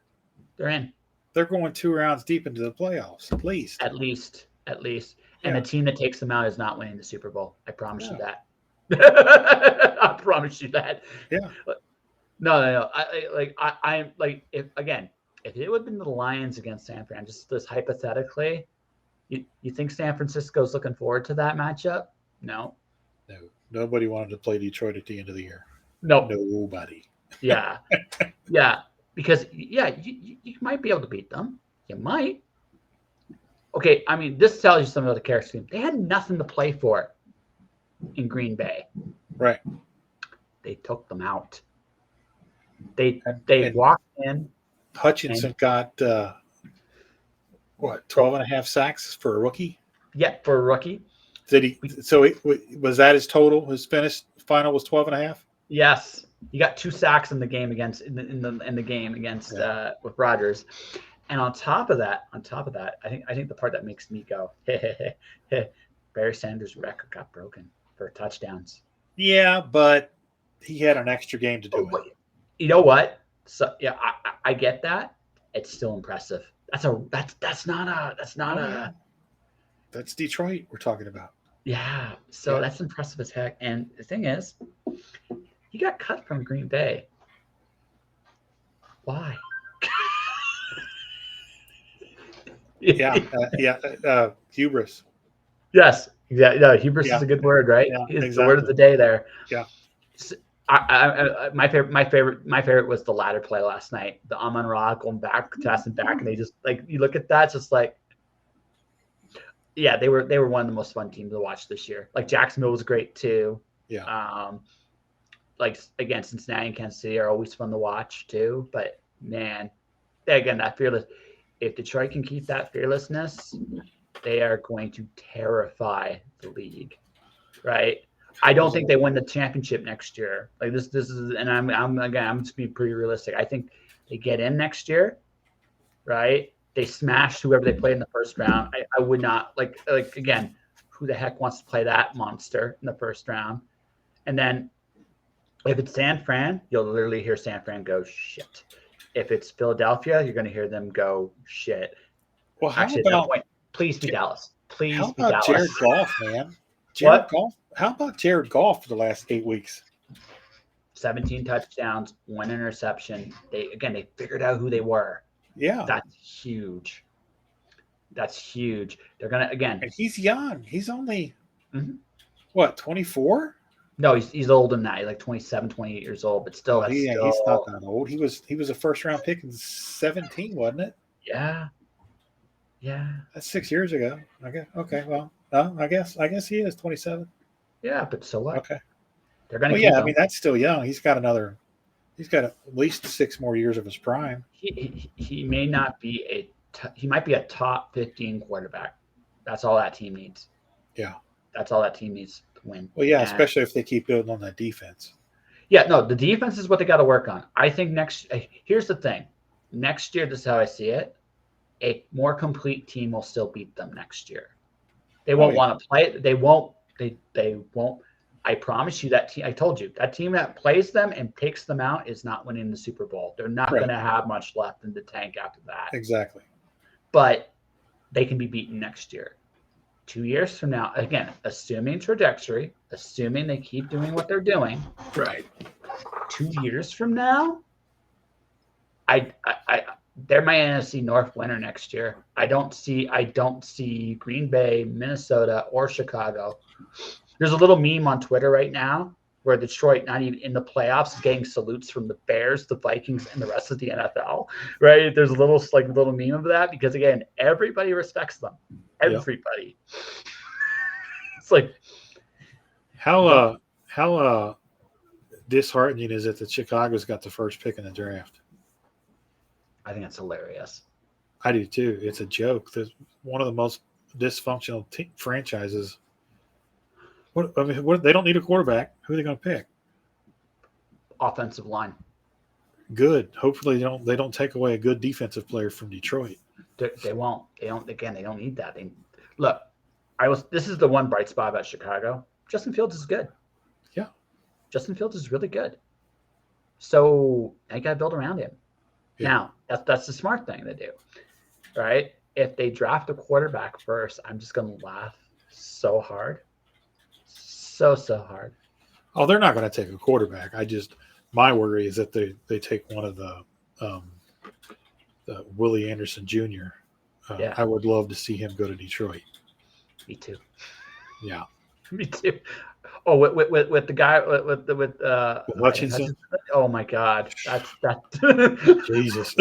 they're in. They're going 2 rounds deep into the playoffs, at least. At least. And the team that takes them out is not winning the Super Bowl. I promise you that. I promise you that. Yeah. No. If it would have been the Lions against San Fran, just this hypothetically, you think San Francisco's looking forward to that matchup? No. Nobody wanted to play Detroit at the end of the year. No. Nobody. Yeah. Because you might be able to beat them. You might. Okay, I mean, this tells you something about the character scheme. They had nothing to play for in Green Bay. Right. They took them out. They walked in. Hutchinson got 12 and a half sacks for a rookie? Yeah, for a rookie. Did he? So was that his total? His final was 12 and a half? Yes. He got 2 sacks in the game against with Rodgers. And on top of that, I think the part that makes me go, Barry Sanders' record got broken for touchdowns. Yeah, but he had an extra game to do it. You know what? So yeah, I get that. It's still impressive. That's Detroit we're talking about. Yeah. So that's impressive as heck. And the thing is, he got cut from Green Bay. Why? Hubris. Yes, exactly. No, hubris is a good word, right? Yeah, it's exactly the word of the day there. Yeah. So, my favorite was the ladder play last night. The Amon-Ra going back, passing back, and they just you look at that, it's just they were one of the most fun teams to watch this year. Jacksonville was great too. Yeah. Again, Cincinnati and Kansas City are always fun to watch too. But man, again, that fearless. If Detroit can keep that fearlessness, they are going to terrify the league, right? I don't think they win the championship next year. This is, and I'm just being pretty realistic. I think they get in next year, right? They smash whoever they played in the first round. I would not again, who the heck wants to play that monster in the first round? And then if it's San Fran, you'll literally hear San Fran go shit. If it's Philadelphia, you're going to hear them go shit. Well, how about please be Dallas? Please how be about Dallas. Jared Goff, man? Goff. How about Jared Goff for the last 8 weeks? 17 touchdowns, 1 interception. They figured out who they were. Yeah, that's huge. They're gonna and he's young. He's only 24. No, he's older than that. He's 27, 28 years old, but still, he's not that old. He was a first round pick in 17, wasn't it? Yeah. That's 6 years ago. Okay. Okay. Well, no, I guess he is 27. Yeah, but so what? Okay. They're gonna. Well, yeah, I mean that's still young. He's got at least 6 more years of his prime. He may not be he might be a top 15 quarterback. That's all that team needs. Yeah. That's all that team needs to win. Well, yeah, especially if they keep building on that defense. Yeah, no, the defense is what they got to work on. I think here's the thing. Next year, this is how I see it. A more complete team will still beat them next year. They won't want to play. They won't. I promise you that team. I told you that team that plays them and takes them out is not winning the Super Bowl. They're not going to have much left in the tank after that. Exactly. But they can be beaten next year. 2 years from now, again, assuming trajectory, assuming they keep doing what they're doing. Right. 2 years from now, they're my NFC North winner next year. I don't see Green Bay, Minnesota, or Chicago. There's a little meme on Twitter right now where Detroit, not even in the playoffs, is getting salutes from the Bears, the Vikings, and the rest of the NFL. Right? There's a little meme of that because again, everybody respects them. Everybody. Yep. It's like how disheartening is it that Chicago's got the first pick in the draft? I think that's hilarious. I do too. It's a joke. There's one of the most dysfunctional franchises. What they don't need a quarterback. Who are they going to pick? Offensive line. Good. Hopefully they don't take away a good defensive player from Detroit. They won't. They don't. Again, they don't need that. This is the one bright spot about Chicago. Justin Fields is good. Yeah. Justin Fields is really good. So I got to build around him. Yeah. Now that's the smart thing to do, right? If they draft a quarterback first, I'm just going to laugh so hard. So hard. Oh, they're not going to take a quarterback. My worry is that they take one of the Willie Anderson Jr. I would love to see him go to Detroit. Me too. Yeah. Me too. Oh, with the guy with Hutchinson. Oh my God, that's Jesus.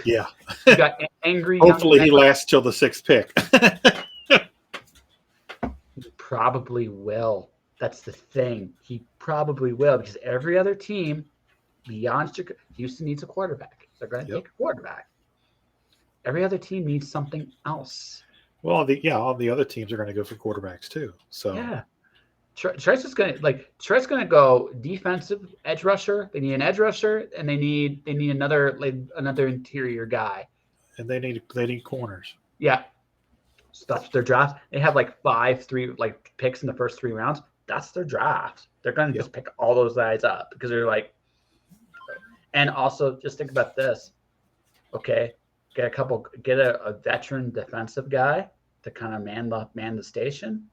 Yeah. You got angry. Hopefully he lasts till the 6th pick. He probably will. That's the thing. He probably will because every other team beyond Houston needs a quarterback. They're going to take a quarterback. Every other team needs something else. Well, all the other teams are going to go for quarterbacks too. So yeah, Detroit's going to go defensive edge rusher. They need an edge rusher, and they need another interior guy. And they need corners. Yeah, so that's their draft. They have 3 picks in the first 3 rounds. That's their draft. They're going to just pick all those guys up because they're and also just think about this. Okay. Get a veteran defensive guy to kind of man the station.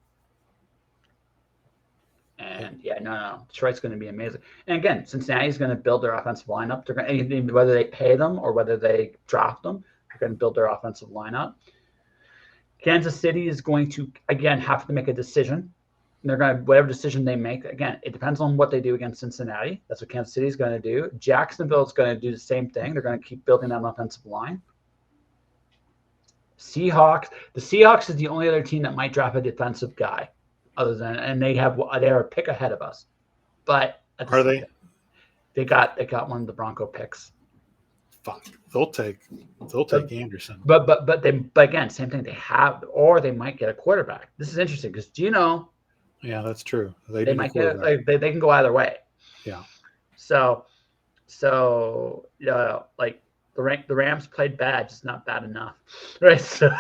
And Detroit's going to be amazing. And again, Cincinnati's going to build their offensive lineup. They're going to, whether they pay them or whether they draft them, they're going to build their offensive lineup. Kansas City is going to again have to make a decision. And they're going to whatever decision they make. Again, it depends on what they do against Cincinnati. That's what Kansas City is going to do. Jacksonville is going to do the same thing. They're going to keep building that offensive line. The Seahawks is the only other team that might draft a defensive guy, and they are a pick ahead of us. But are they? They got one of the Bronco picks. Fuck, they'll take Anderson. But again, same thing. They have, or they might get a quarterback. This is interesting because Gino. Yeah, that's true. They might get they can go either way. Yeah. So the Rams played bad, just not bad enough, right? So,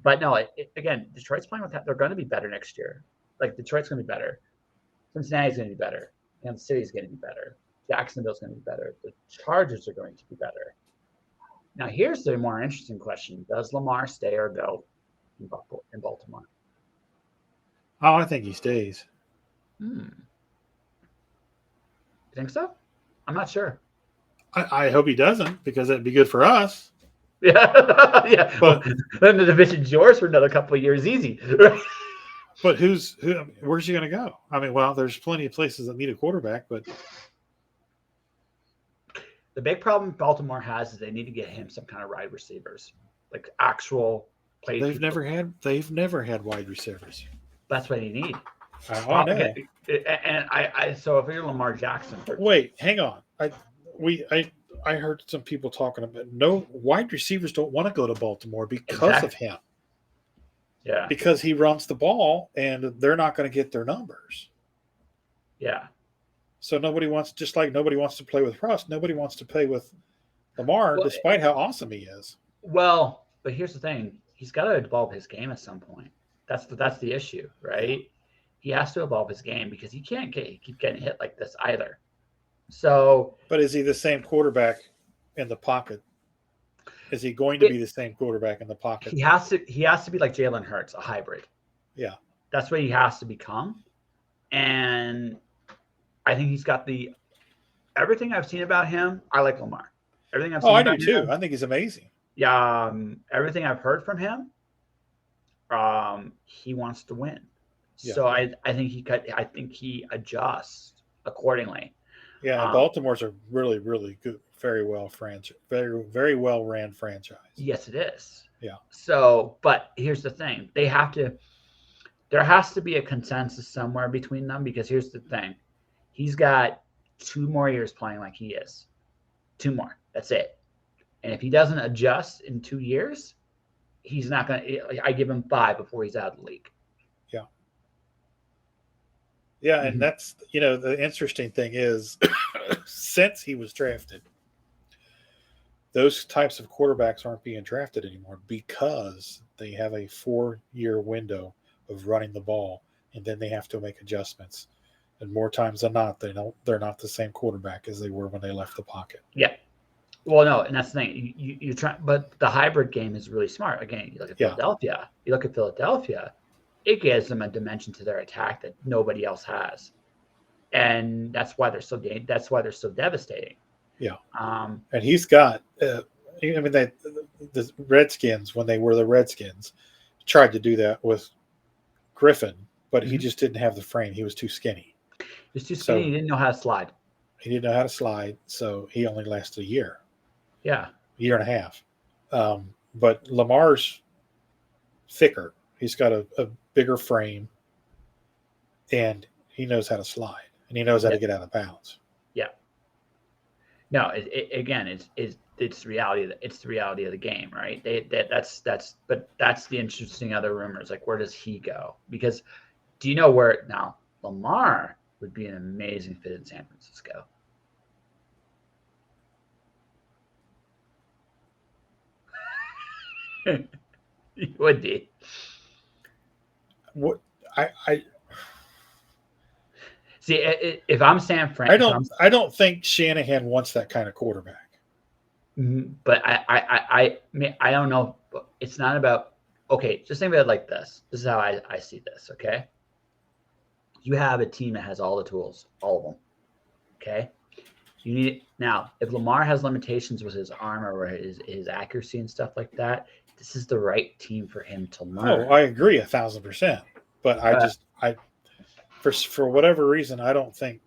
but no, again, Detroit's playing with that. They're going to be better next year. Detroit's going to be better. Cincinnati's going to be better. Kansas City's going to be better. Jacksonville's going to be better. The Chargers are going to be better. Now, here's the more interesting question: does Lamar stay or go in Baltimore? Oh, I think he stays. You think so? I'm not sure. I hope he doesn't because that'd be good for us. Yeah, yeah. But then the division's yours for another couple of years, easy. But where's he going to go? I mean, well, there's plenty of places that need a quarterback, but the big problem Baltimore has is they need to get him some kind of wide receivers, actual play. They've never had wide receivers. That's what they need. I know. And so if you're Lamar Jackson, wait, hang on. I heard some people talking about no wide receivers don't want to go to Baltimore because of him. Yeah, because he runs the ball and they're not going to get their numbers. Yeah. So nobody wants to play with Russ. Nobody wants to play with Lamar, despite how awesome he is. Well, but here's the thing: he's got to evolve his game at some point. That's the issue, right? Yeah. He has to evolve his game because he can't keep getting hit like this either. So, but is he the same quarterback in the pocket? Is he going to be the same quarterback in the pocket? He has to be like Jalen Hurts, a hybrid. Yeah, that's what he has to become. And I think he's got everything I've seen about him. I like Lamar. Everything I've seen. I do too. I think he's amazing. Yeah, everything I've heard from him, he wants to win. Yeah. So I think he adjusts accordingly. Yeah, Baltimore's a really, really good, very well very well ran franchise. Yes, it is. Yeah. So, but here's the thing: there has to be a consensus somewhere between them, because here's the thing: he's got 2 more years playing like he is. 2 more. That's it. And if he doesn't adjust in 2 years, he's not going to. I give him 5 before he's out of the league. Yeah. Yeah, and that's, the interesting thing is, since he was drafted, those types of quarterbacks aren't being drafted anymore because they have a 4-year window of running the ball, and then they have to make adjustments. And more times than not, they're not the same quarterback as they were when they left the pocket. Yeah. Well, no, and that's the thing. You try, but the hybrid game is really smart. Again, you look at Philadelphia. You look at Philadelphia. It gives them a dimension to their attack that nobody else has, and that's why they're so devastating. Yeah. And he's got. The Redskins, when they were the Redskins, tried to do that with Griffin, but he just didn't have the frame. He was too skinny. He was too skinny. He didn't know how to slide. He didn't know how to slide, so he only lasted a year. Yeah. Year and a half. But Lamar's thicker. He's got a bigger frame, and he knows how to slide, and he knows how to get out of bounds. Yeah. No, it's the reality. It's the reality of the game, right? But that's the interesting other rumors. Like, where does he go? Because do you know where now? Lamar would be an amazing fit in San Francisco. He would be. What I see, if I'm San Fran, I don't think Shanahan wants that kind of quarterback. But I don't know. It's not about. Okay, just think about it like this. This is how I see this. Okay, you have a team that has all the tools, all of them. Okay, you need now. If Lamar has limitations with his arm or his accuracy and stuff like that, this is the right team for him to learn. Oh, I agree 1,000%. But for whatever reason, I don't think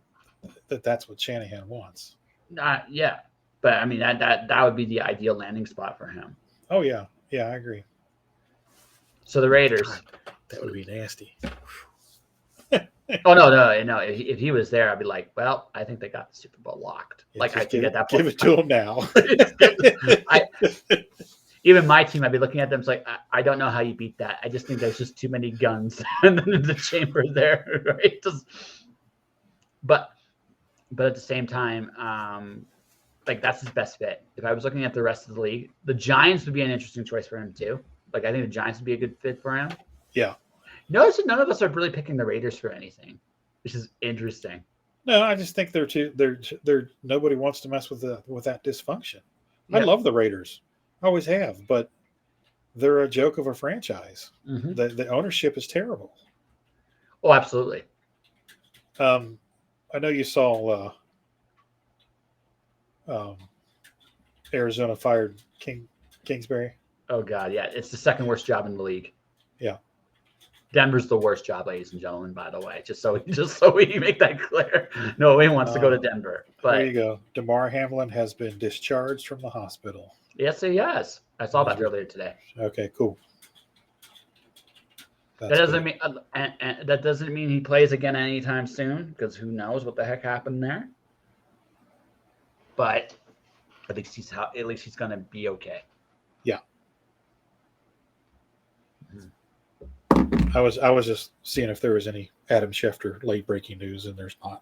that's what Shanahan wants. Yeah, but I mean that would be the ideal landing spot for him. Oh yeah, I agree. So the Raiders. God, that would be nasty. Oh no! If he was there, I'd be like, well, I think they got the Super Bowl locked. Yeah, like I think at that point, give it to him now. Even my team, I'd be looking at them. It's like, I don't know how you beat that. I just think there's just too many guns in the chamber there, right? But at the same time, like, that's his best fit. If I was looking at the rest of the league, the Giants would be an interesting choice for him too. Like, I think the Giants would be a good fit for him. Yeah. Notice that none of us are really picking the Raiders for anything, which is interesting. No, I just think they're nobody wants to mess with that dysfunction. Yep. I love the Raiders. I always have, but they're a joke of a franchise. Mm-hmm. The ownership is terrible. Oh, absolutely. I know you saw Arizona fired Kingsbury. Oh God, yeah, it's the second worst job in the league. Yeah, Denver's the worst job, ladies and gentlemen. By the way, just so we make that clear, nobody wants to go to Denver. But there you go. DeMar Hamlin has been discharged from the hospital. Yes, he has. I saw that earlier today. Okay, cool. That doesn't mean he plays again anytime soon, because who knows what the heck happened there. But at least he's going to be okay. Yeah. I was just seeing if there was any Adam Schefter late breaking news, and there's not.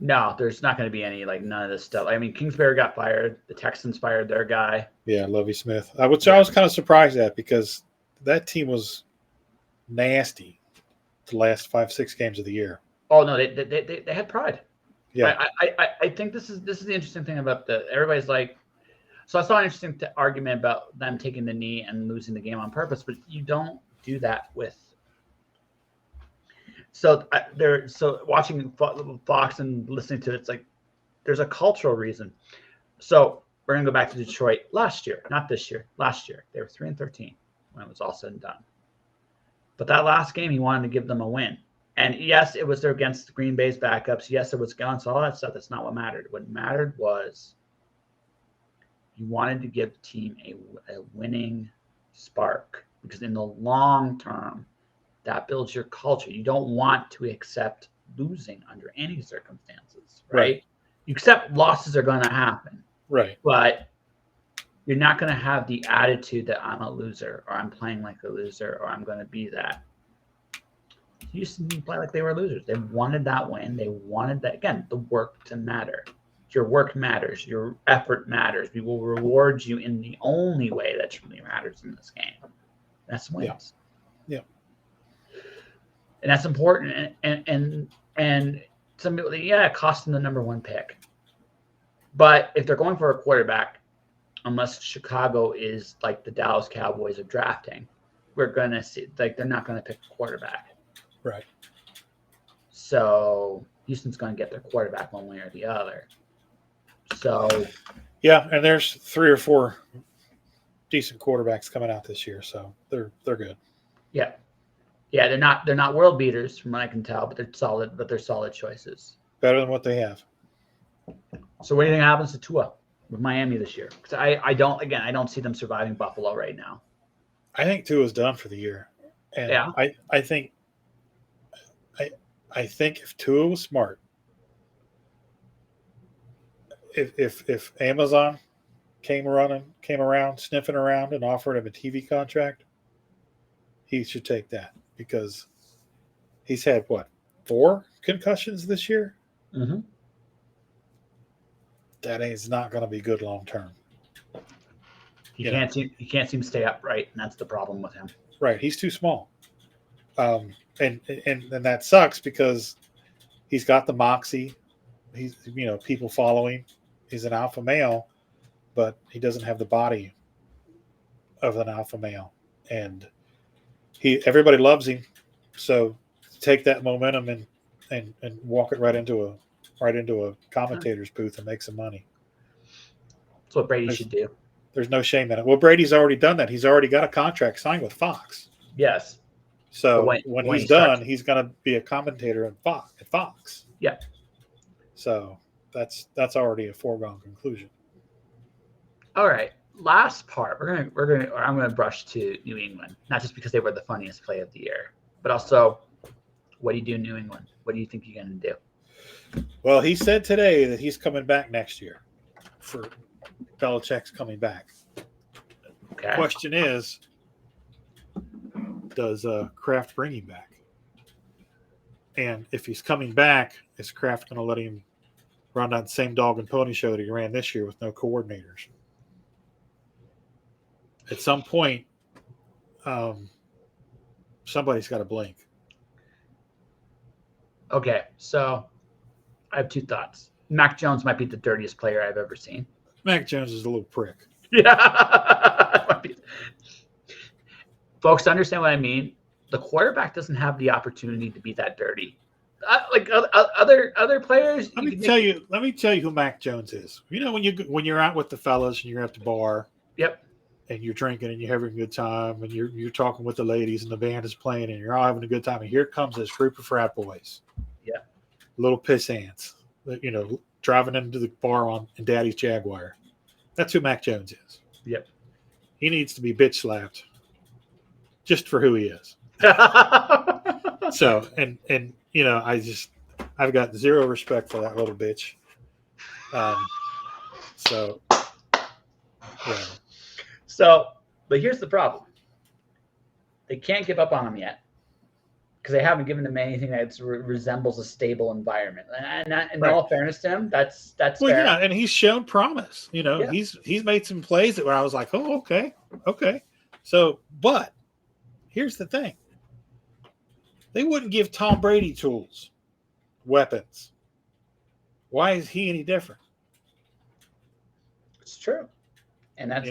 No, there's not going to be any, like, none of this stuff. I mean, Kingsbury got fired. The Texans fired their guy. Yeah, Lovie Smith. I was kind of surprised at, because that team was nasty the last 5-6 games of the year. Oh no, they had pride. Yeah, I think this is the interesting thing about everybody's like. So I saw an interesting argument about them taking the knee and losing the game on purpose, but you don't do that with. So watching Fox and listening to it, it's like there's a cultural reason. So we're gonna go back to Detroit last year, not this year. Last year they were 3-13 when it was all said and done. But that last game, he wanted to give them a win. And yes, it was against Green Bay's backups. Yes, it was guns, all that stuff. That's not what mattered. What mattered was you wanted to give the team a winning spark, because in the long term, that builds your culture. You don't want to accept losing under any circumstances, right? You accept losses are going to happen. Right. But you're not going to have the attitude that I'm a loser, or I'm playing like a loser, or I'm going to be that. Houston didn't play like they were losers. They wanted that win. They wanted that, again, the work to matter. Your work matters. Your effort matters. We will reward you in the only way that truly matters in this game. That's wins. Yeah. And that's important. And some people, it cost them the number 1 pick. But if they're going for a quarterback, unless Chicago is like the Dallas Cowboys of drafting, we're going to see, like, they're not going to pick a quarterback. Right. So Houston's going to get their quarterback one way or the other. So. Yeah, and there's 3 or 4 decent quarterbacks coming out this year, so they're good. Yeah. Yeah, they're not world beaters from what I can tell, but they're solid choices. Better than what they have. So what do you think happens to Tua with Miami this year? Because I don't see them surviving Buffalo right now. I think Tua's done for the year. And yeah. I think if Tua was smart, if Amazon came around sniffing around and offered him a TV contract, he should take that, because he's had 4 concussions this year. Mm-hmm. That is not going to be good long term. He can't seem to stay upright, and that's the problem with him. Right, he's too small, and that sucks, because he's got the moxie. He's people following. He's an alpha male, but he doesn't have the body of an alpha male, and everybody loves him. So take that momentum and walk it right into a commentator's booth and make some money. That's what Brady should do. There's no shame in it. Well, Brady's already done that. He's already got a contract signed with Fox. Yes. So when he's done, he's going to be a commentator at Fox. Yeah. So that's already a foregone conclusion. All right. Last part. I'm gonna brush to New England, not just because they were the funniest play of the year, but also, what do you do in New England? What do you think you're gonna do? Well, he said today that he's coming back next year. For Belichick's coming back. Okay. The question is, does Kraft bring him back? And if he's coming back, is Kraft going to let him run that same dog and pony show that he ran this year with no coordinators? At some point, somebody's got to blink. Okay, so I have 2 thoughts. Mac Jones might be the dirtiest player I've ever seen. Mac Jones is a little prick. Yeah. Folks, understand what I mean? The quarterback doesn't have the opportunity to be that dirty. Like other players. Let me tell you who Mac Jones is. When you're out with the fellas and you're at the bar. Yep. And you're drinking and you're having a good time and you're talking with the ladies and the band is playing and you're all having a good time, and here comes this group of frat boys. Yeah. Little piss ants. Driving into the bar in Daddy's Jaguar. That's who Mac Jones is. Yep. He needs to be bitch slapped just for who he is. So, I've got zero respect for that little bitch. So, yeah. So, but here's the problem. They can't give up on him yet. because they haven't given him anything that resembles a stable environment. And in Right. all fairness to him, that's well, fair. yeah, and he's shown promise. Yeah. He's made some plays that where I was like, oh, okay. So, but here's the thing: they wouldn't give Tom Brady tools, weapons. Why is he any different? It's true, and that's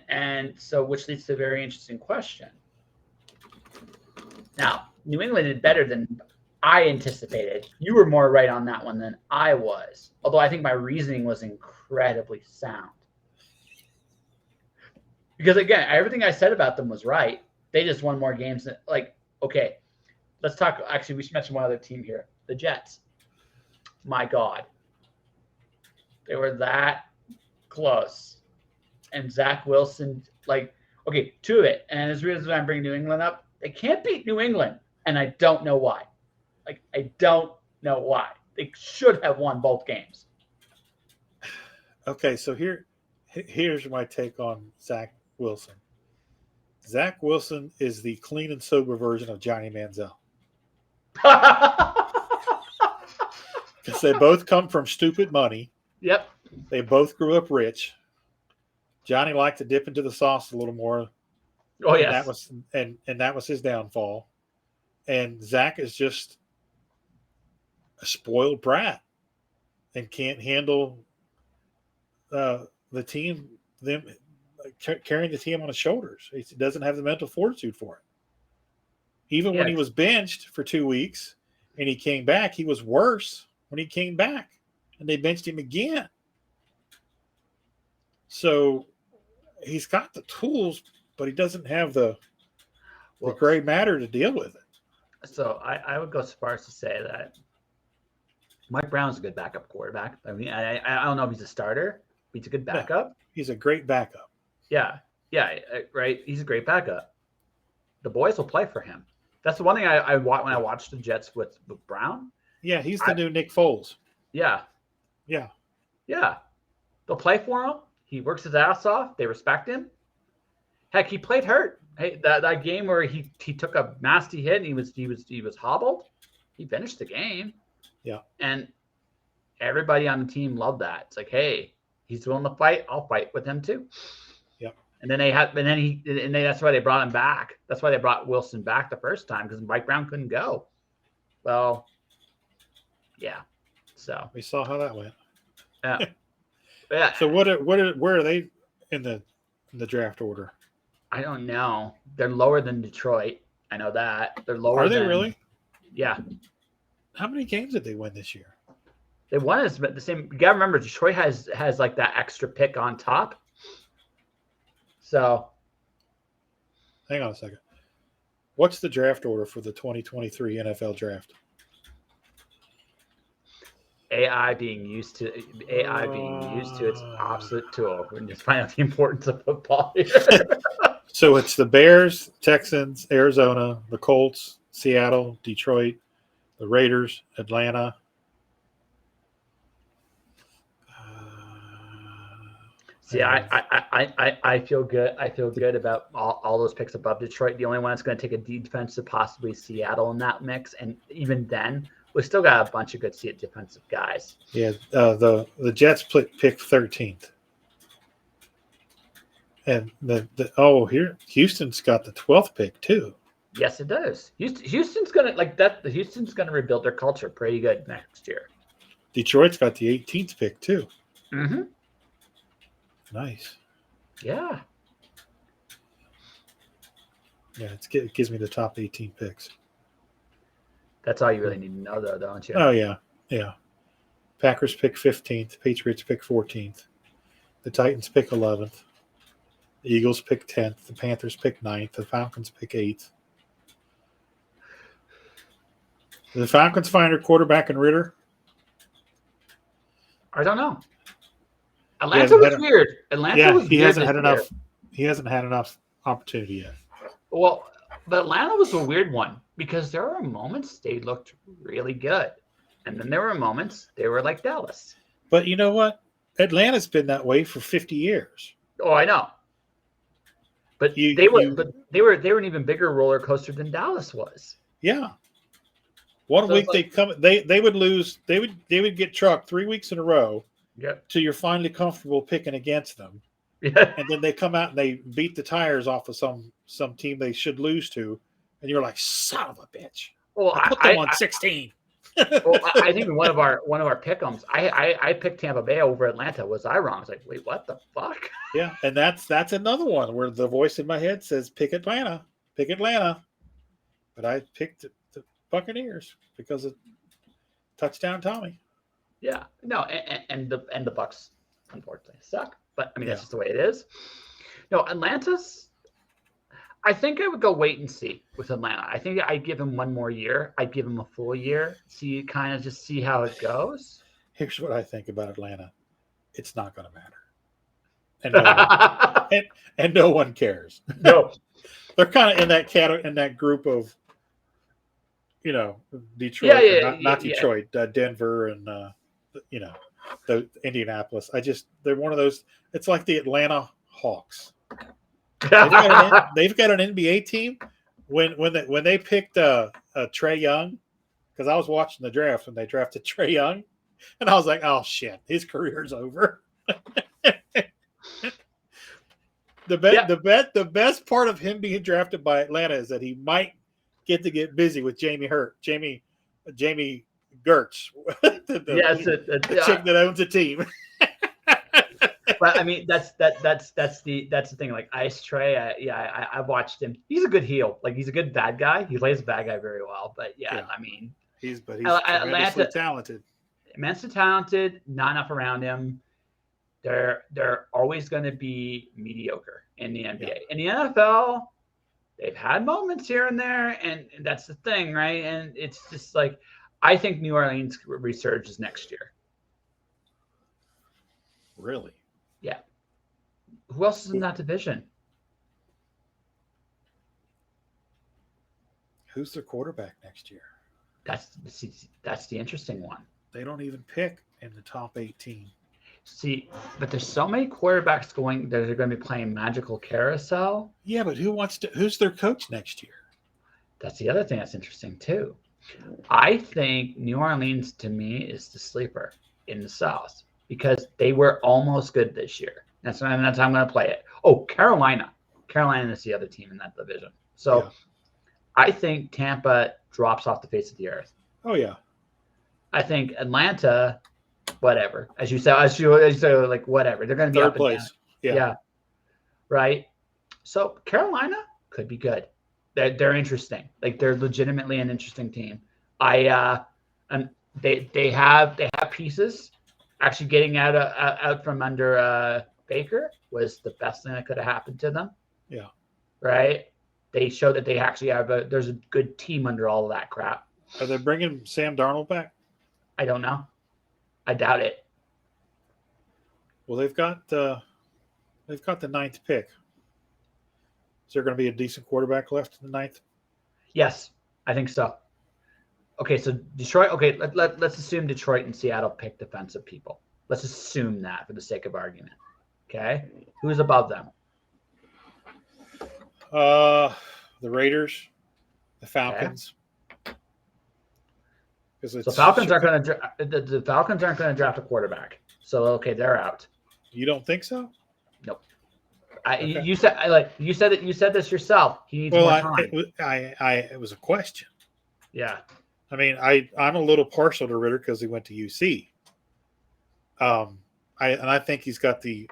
and so which leads to a very interesting question. Now, New England did better than I anticipated. You were more right on that one than I was, although I think my reasoning was incredibly sound. Because again, everything I said about them was right. They just won more games than, okay, let's talk. Actually, we should mention one other team here, the Jets. My God, they were that close, and Zach Wilson, two of it. And as reason I'm bringing New England up, they can't beat New England, and I don't know why. I don't know why. They should have won both games. Okay, so here's my take on Zach Wilson. Zach Wilson is the clean and sober version of Johnny Manziel. Because they both come from stupid money. Yep. They both grew up rich. Johnny liked to dip into the sauce a little more. Oh, yes. And that was his downfall. And Zach is just a spoiled brat and can't handle the team, them carrying the team on his shoulders. He doesn't have the mental fortitude for it. Even when he was benched for 2 weeks and he came back, he was worse when he came back, and they benched him again. So he's got the tools, but he doesn't have the gray matter to deal with it. So I would go so far as to say that Mike Brown's a good backup quarterback. I mean, I don't know if he's a starter, but he's a good backup. Yeah, he's a great backup. Yeah, right. He's a great backup. The boys will play for him. That's the one thing I when I watched the Jets with Brown. Yeah, he's the new Nick Foles. Yeah. They'll play for him. He works his ass off. They respect him. Heck, he played hurt. Hey, that game where he took a nasty hit and he was hobbled. He finished the game. Yeah. And everybody on the team loved that. It's like, hey, he's willing to fight. I'll fight with him too. Yep. And then that's why they brought him back. That's why they brought Wilson back the first time, because Mike Brown couldn't go. Well, yeah. So we saw how that went. Yeah. Yeah. So where are they in the draft order? I don't know. They're lower than Detroit. I know that. They're lower. Are they really? Yeah. How many games did they win this year? They won the same. You gotta remember, Detroit has like that extra pick on top. So hang on a second. What's the draft order for the 2023 NFL draft? AI being used to its absolute tool. We just find out the importance of football here. So it's the Bears, Texans, Arizona, the Colts, Seattle, Detroit, the Raiders, Atlanta. See, I feel good. I feel good about all those picks above Detroit. The only one that's going to take a defensive, possibly Seattle in that mix, and even then, we still got a bunch of good defensive guys. Yeah, the Jets picked 13th, and here Houston's got the 12th pick too. Yes, it does. Houston's gonna like that. Houston's gonna rebuild their culture pretty good next year. Detroit's got the 18th pick too. Mm-hmm. Nice. Yeah. Yeah, it gives me the top 18 picks. That's all you really need to know, though, don't you? Oh, yeah. Packers pick 15th. Patriots pick 14th. The Titans pick 11th. The Eagles pick 10th. The Panthers pick 9th. The Falcons pick 8th. Did the Falcons find their quarterback in Ritter? I don't know. Atlanta was weird. He hasn't had enough. He hasn't had enough opportunity yet. Well, but Atlanta was a weird one because there were moments they looked really good, and then there were moments they were like Dallas. But you know what? Atlanta's been that way for 50 years. Oh, I know. But they were an even bigger roller coaster than Dallas was. Yeah. One week they would lose. They would get trucked 3 weeks in a row. Yep. Till you're finally comfortable picking against them. Yeah. And then they come out and they beat the tires off of some team they should lose to, and you're like, son of a bitch. Well, I put them on 16. Well, I think one of our pick'ems, I picked Tampa Bay over Atlanta. Was I wrong? I was like, wait, what the fuck? Yeah, and that's another one where the voice in my head says pick Atlanta. But I picked the Buccaneers because of touchdown Tommy. Yeah, no, and the Bucks unfortunately suck. But I mean, that's just the way it is. No, Atlanta's. I think I would go wait and see with Atlanta. I think I'd give him one more year. I'd give him a full year. See how it goes. Here's what I think about Atlanta. It's not going to matter. And no one cares. No. They're kind of in that group of, Detroit, not Detroit, Denver, and the Indianapolis. They're one of those. It's like the Atlanta Hawks. They've got an NBA team. When they picked Trae Young, because I was watching the draft when they drafted Trae Young, and I was like, oh shit, his career's over. The best part of him being drafted by Atlanta is that he might get busy with Jamie Gertz, the chick that owns a team. But I mean, that's the thing. Like Ice Trae, I've watched him. He's a good heel. Like he's a good bad guy. He plays a bad guy very well. But yeah. I mean, he's tremendously talented. Immensely talented. Not enough around him. They're always going to be mediocre in the NBA. In the NFL, they've had moments here and there, and that's the thing, right? And it's just like I think New Orleans resurges next year. Really? Yeah. Who else is in that division? Who's their quarterback next year? That's the interesting one. They don't even pick in the top 18. See, but there's so many quarterbacks that are going to be playing magical carousel. Yeah, but who's their coach next year? That's the other thing that's interesting too. I think New Orleans to me is the sleeper in the South because they were almost good this year. That's how I'm going to play it. Oh, Carolina is the other team in that division. So yeah. I think Tampa drops off the face of the earth. Oh yeah. I think Atlanta, whatever. As you said, like whatever. They're going to be third up place. Yeah. Right. So Carolina could be good. They're interesting. Like they're legitimately an interesting team. And they have pieces. Actually, getting out from under Baker was the best thing that could have happened to them. Yeah. Right. They show that they actually there's a good team under all of that crap. Are they bringing Sam Darnold back? I don't know. I doubt it. Well, they've got the 9th pick. Is there going to be a decent quarterback left in the 9th? Yes, I think so. Okay, so Detroit. Okay, let's assume Detroit and Seattle pick defensive people. Let's assume that for the sake of argument. Okay, who's above them? The Raiders, the Falcons. Okay. So Falcons aren't going to the Falcons aren't going to draft a quarterback. So okay, they're out. You don't think so? Nope. Okay. You said this yourself. He needs more time. It was a question. Yeah. I mean, I'm a little partial to Ritter because he went to UC. I think he's got the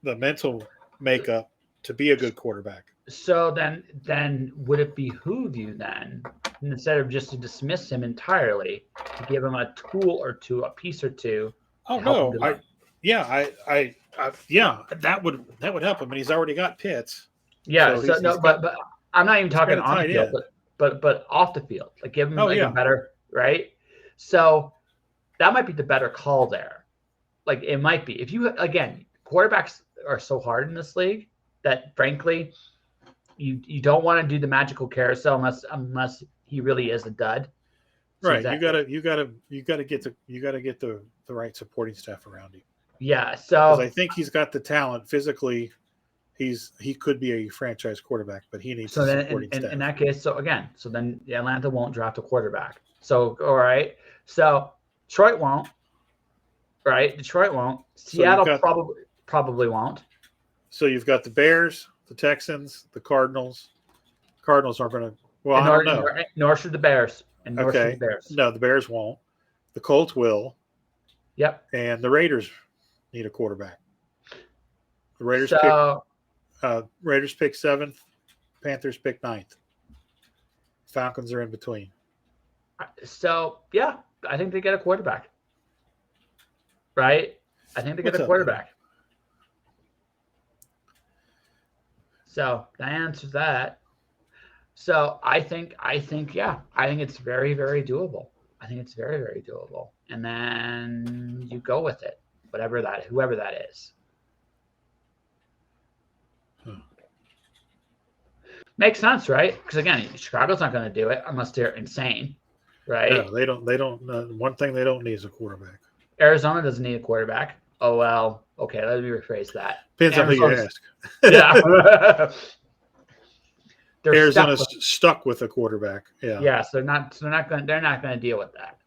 mental makeup to be a good quarterback. So then would it behoove you then, instead of just to dismiss him entirely, to give him a tool or two, a piece or two? Oh no, that would help him, and he's already got Pitts. Yeah, but I'm not even talking on the field, but off the field, like give him a better, right? So that might be the better call there. Like it might be if you again, quarterbacks are so hard in this league that frankly, you don't want to do the magical carousel unless he really is a dud. So right. You gotta get the right supporting staff around you. Yeah. So I think he's got the talent physically. he could be a franchise quarterback, but he needs so then supporting staff. In that case, so then Atlanta won't draft a quarterback. So all right, so Detroit won't. Right, Detroit won't. Seattle probably won't. So you've got the Bears, the Texans, the Cardinals. Cardinals aren't going to. Well, I don't know. Nor should the Bears. And nor should the Bears. No, the Bears won't. The Colts will. Yep. And the Raiders need a quarterback. The Raiders pick 7th. Panthers pick 9th. Falcons are in between. So, yeah, I think they get a quarterback. Right? I think they get a quarterback. So that answers that. So I think it's very, very doable. I think it's very, very doable. And then you go with it, whoever that is. Makes sense, right? Because again, Chicago's not going to do it unless they're insane, right? No, they don't. One thing they don't need is a quarterback. Arizona doesn't need a quarterback. Oh well, okay. Let me rephrase that. Depends on who you ask. Yeah. Arizona's stuck with a quarterback. Yeah. Yeah. So they're not going to deal with that.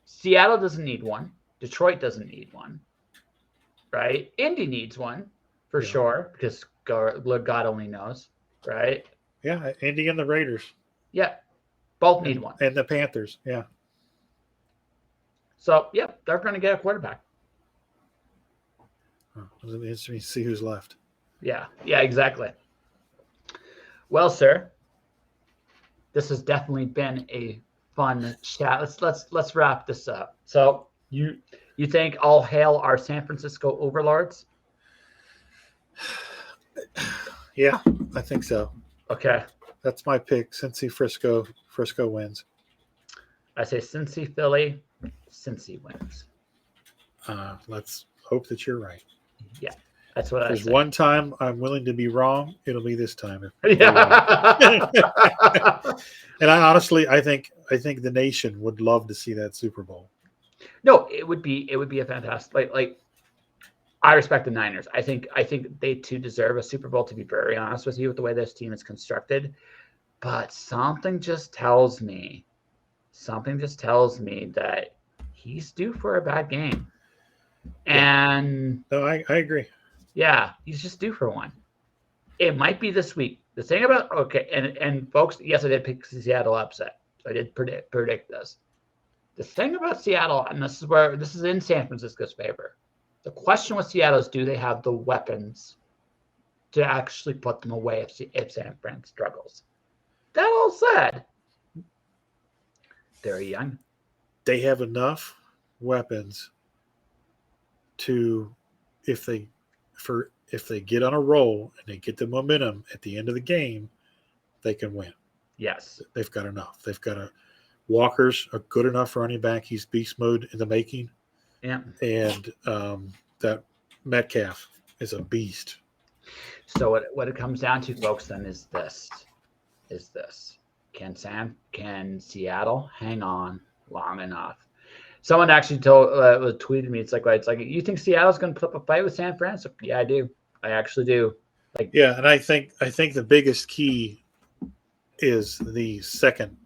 Seattle doesn't need one. Detroit doesn't need one. Right. Indy needs one for sure because God only knows. Right. Yeah. Indy and the Raiders. Yeah. Both need one. And the Panthers. Yeah. So, they're going to get a quarterback. It'll be interesting to see who's left. Yeah, exactly. Well, sir, this has definitely been a fun chat. Let's wrap this up. So, you think all hail our San Francisco overlords? Yeah, I think so. Okay. That's my pick. Cincy Frisco wins. I say Cincy Philly. Cincy wins. Let's hope that you're right. Yeah, that's what I say. There's one time I'm willing to be wrong. It'll be this time. Yeah. And I think the nation would love to see that Super Bowl. No, it would be a fantastic. Like I respect the Niners. I think they too deserve a Super Bowl. To be very honest with you, with the way this team is constructed, but something just tells me that he's due for a bad game. And no, I agree. Yeah, he's just due for one. It might be this week. The thing about and folks, yes, I did pick Seattle upset. I did predict this. The thing about Seattle, and this is in San Francisco's favor. The question with Seattle is, do they have the weapons to actually put them away if San Fran struggles? That all said, they're young. They have enough weapons to, if they get on a roll and they get the momentum at the end of the game, they can win. Yes. They've got enough. They've got Walker's a good enough running back. He's beast mode in the making. Yeah. And that Metcalf is a beast. So what it comes down to, folks, then is this. Can Seattle hang on long enough? Someone actually tweeted me. It's like you think Seattle's going to put up a fight with San Francisco? Yeah, I do. I actually do. And I think the biggest key is the second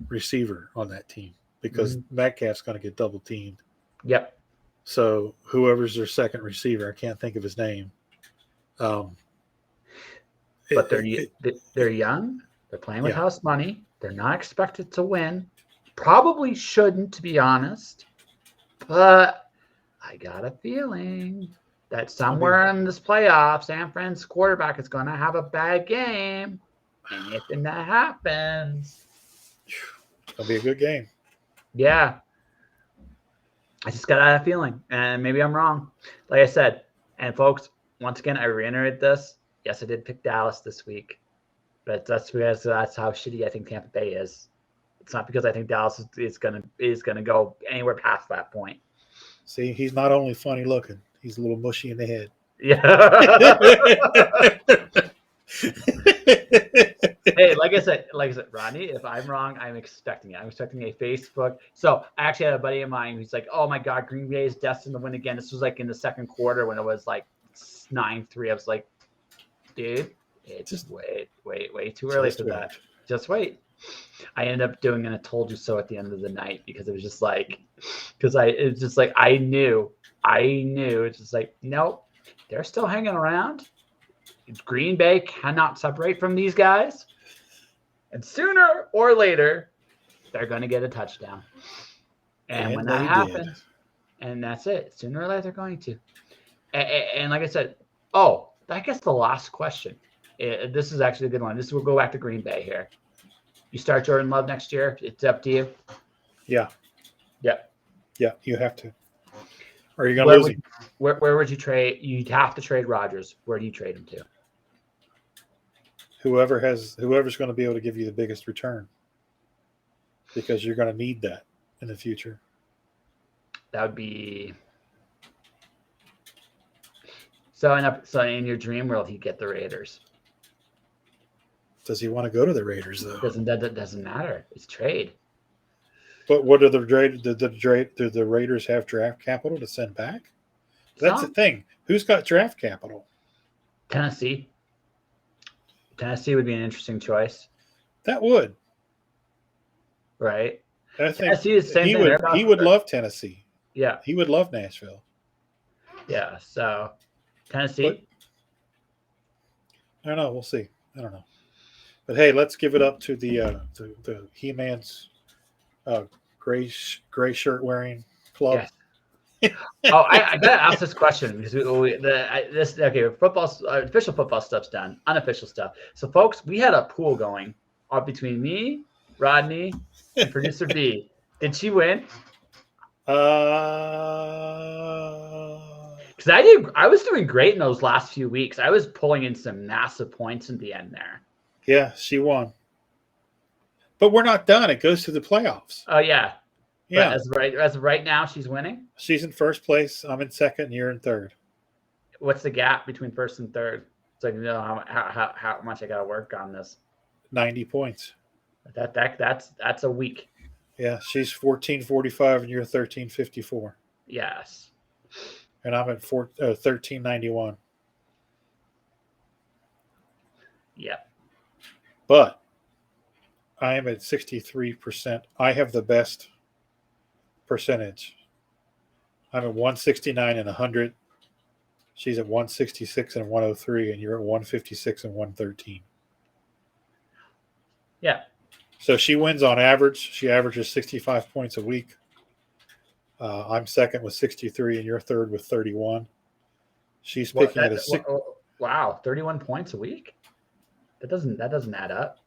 receiver on that team because Metcalf's going to get double teamed. Yep. So whoever's their second receiver, I can't think of his name. But they're young. They're playing with house money. They're not expected to win. Probably shouldn't, to be honest. But I got a feeling that somewhere in this playoff, San Fran's quarterback is going to have a bad game. And if that happens, it'll be a good game. Yeah. I just got a feeling, and maybe I'm wrong. Like I said, and folks, once again, I reiterate this. Yes, I did pick Dallas this week, but that's because that's how shitty I think Tampa Bay is. It's not because I think Dallas is gonna go anywhere past that point. See, he's not only funny looking; he's a little mushy in the head. Yeah. Hey, like I said, Rodney, if I'm wrong, I'm expecting it. I'm expecting a Facebook. So I actually had a buddy of mine who's like, "Oh my God, Green Bay is destined to win again." This was like in the second quarter when it was like 9-3. I was like, dude, it's Just way too early for that. Just wait. I ended up doing an "I told you so" at the end of the night because it was just like, I knew. It's just like, nope, they're still hanging around. Green Bay cannot separate from these guys, and sooner or later, they're going to get a touchdown. And when that happens, and that's it, sooner or later they're going to. And like I said, I guess the last question. This is actually a good one. This will go back to Green Bay here. You start Jordan Love next year. It's up to you. Yeah. Yeah. Yeah, you have to. Or you're going to lose him. Where would you trade? You'd have to trade Rodgers. Where do you trade him to? Whoever's going to be able to give you the biggest return. Because you're going to need that in the future. That would be... So in your dream world, he'd get the Raiders. Does he want to go to the Raiders though? That doesn't matter. It's trade. But what are do the Raiders have draft capital to send back? That's the thing. Who's got draft capital? Tennessee. Tennessee would be an interesting choice. That would. Right. I think Tennessee is the same thing. He would love Tennessee. Yeah. He would love Nashville. Yeah. So Tennessee. I don't know. We'll see. I don't know. But hey, let's give it up to the He-Man's gray shirt wearing club. Yes. I gotta ask this question because football official football stuff's done, unofficial stuff. So folks, we had a pool going between me, Rodney, and producer B. Did she win? Because I was doing great in those last few weeks. I was pulling in some massive points in the end there. Yeah, she won. But we're not done. It goes to the playoffs. Oh yeah. Yeah. But as of right now, she's winning. She's in first place. I'm in second, and you're in third. What's the gap between first and third? So I can know how much I got to work on this. 90 points. That's a week. Yeah, she's 1445 and you're 1354. Yes. And I'm at 1391. Yep. But I am at 63%. I have the best percentage. I'm at 169 and 100. She's at 166 and 103, and you're at 156 and 113. Yeah. So she wins on average. She averages 65 points a week. I'm second with 63, and you're third with 31. She's picking at a wow, 31 points a week. That doesn't add up.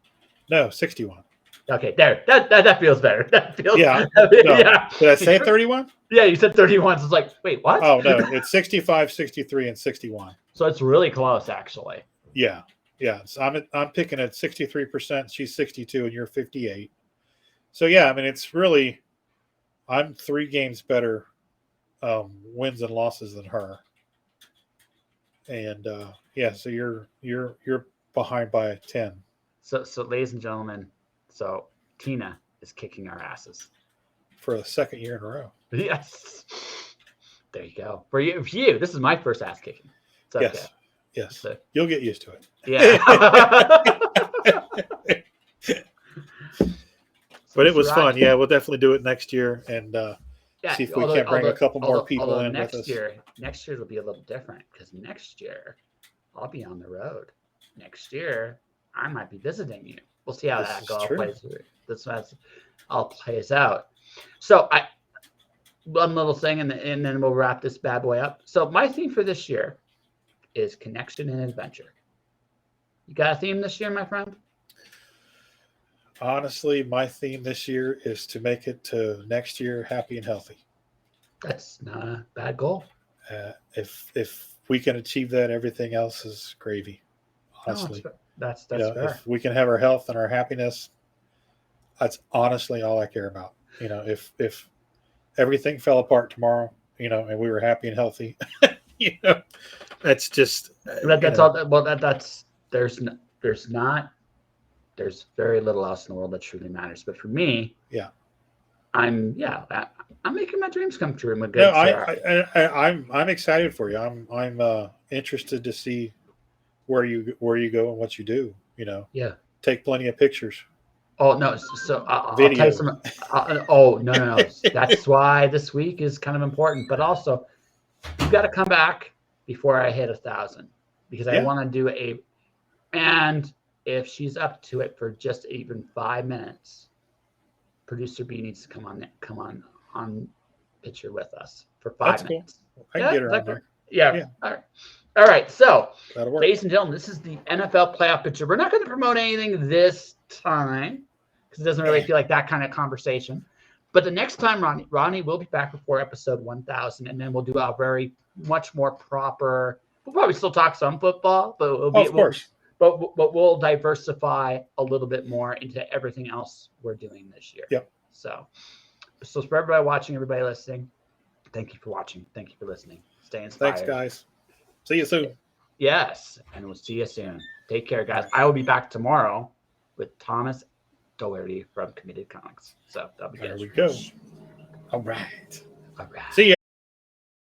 No, 61. Okay, there. That feels better. That feels yeah. No. Yeah. Did I say 31? Yeah, you said 31. So it's like, wait, what? Oh no, it's 65, 63, and 61. So it's really close, actually. Yeah. Yeah, so I'm picking at 63%. She's 62, and you're 58. So yeah, I mean it's really, I'm 3 games better wins and losses than her. And yeah, so you're behind by 10. So ladies and gentlemen, so Tina is kicking our asses for the second year in a row. Yes. There you go. For you, this is my first ass kicking. So, yes. Okay. Yes. So, you'll get used to it. Yeah. But it was fun. Yeah, we'll definitely do it next year and see if we can't bring a couple more people in with us. Next year it'll be a little different because next year I'll be on the road. Next year I might be visiting you. We'll see how that all plays out. So one little thing, and then we'll wrap this bad boy up. So my theme for this year is connection and adventure. You got a theme this year, my friend? Honestly, my theme this year is to make it to next year happy and healthy. That's not a bad goal. If we can achieve that, everything else is gravy. Honestly, that's fair. If we can have our health and our happiness, that's honestly all I care about. If everything fell apart tomorrow, and we were happy and healthy, that's just that's all. Well, that's there's very little else in the world that truly matters. But for me, I'm making my dreams come true. I'm excited for you. I'm interested to see where you go and what you do. Yeah. Take plenty of pictures. Oh no! So I'll tell you some. Oh no! That's why this week is kind of important. But also, you got to come back before I hit 1,000 because I want to do a. And if she's up to it for just even 5 minutes, producer B needs to come on picture with us for 5 minutes. Cool. I can get her on there. Yeah. All right. So, that'll work. Ladies and gentlemen, this is the NFL playoff picture. We're not going to promote anything this time because it doesn't really feel like that kind of conversation. But the next time, Rodney will be back before episode 1,000, and then we'll do a very much more proper. We'll probably still talk some football, but of course. But we'll diversify a little bit more into everything else we're doing this year. Yep. So for everybody watching, everybody listening, thank you for watching. Thank you for listening. Stay inspired. Thanks, guys. See you soon. Yes, and we'll see you soon. Take care, guys. I will be back tomorrow with Thomas Doherty from Committed Comics. So that'll be good. There we go. All right. All right. See ya.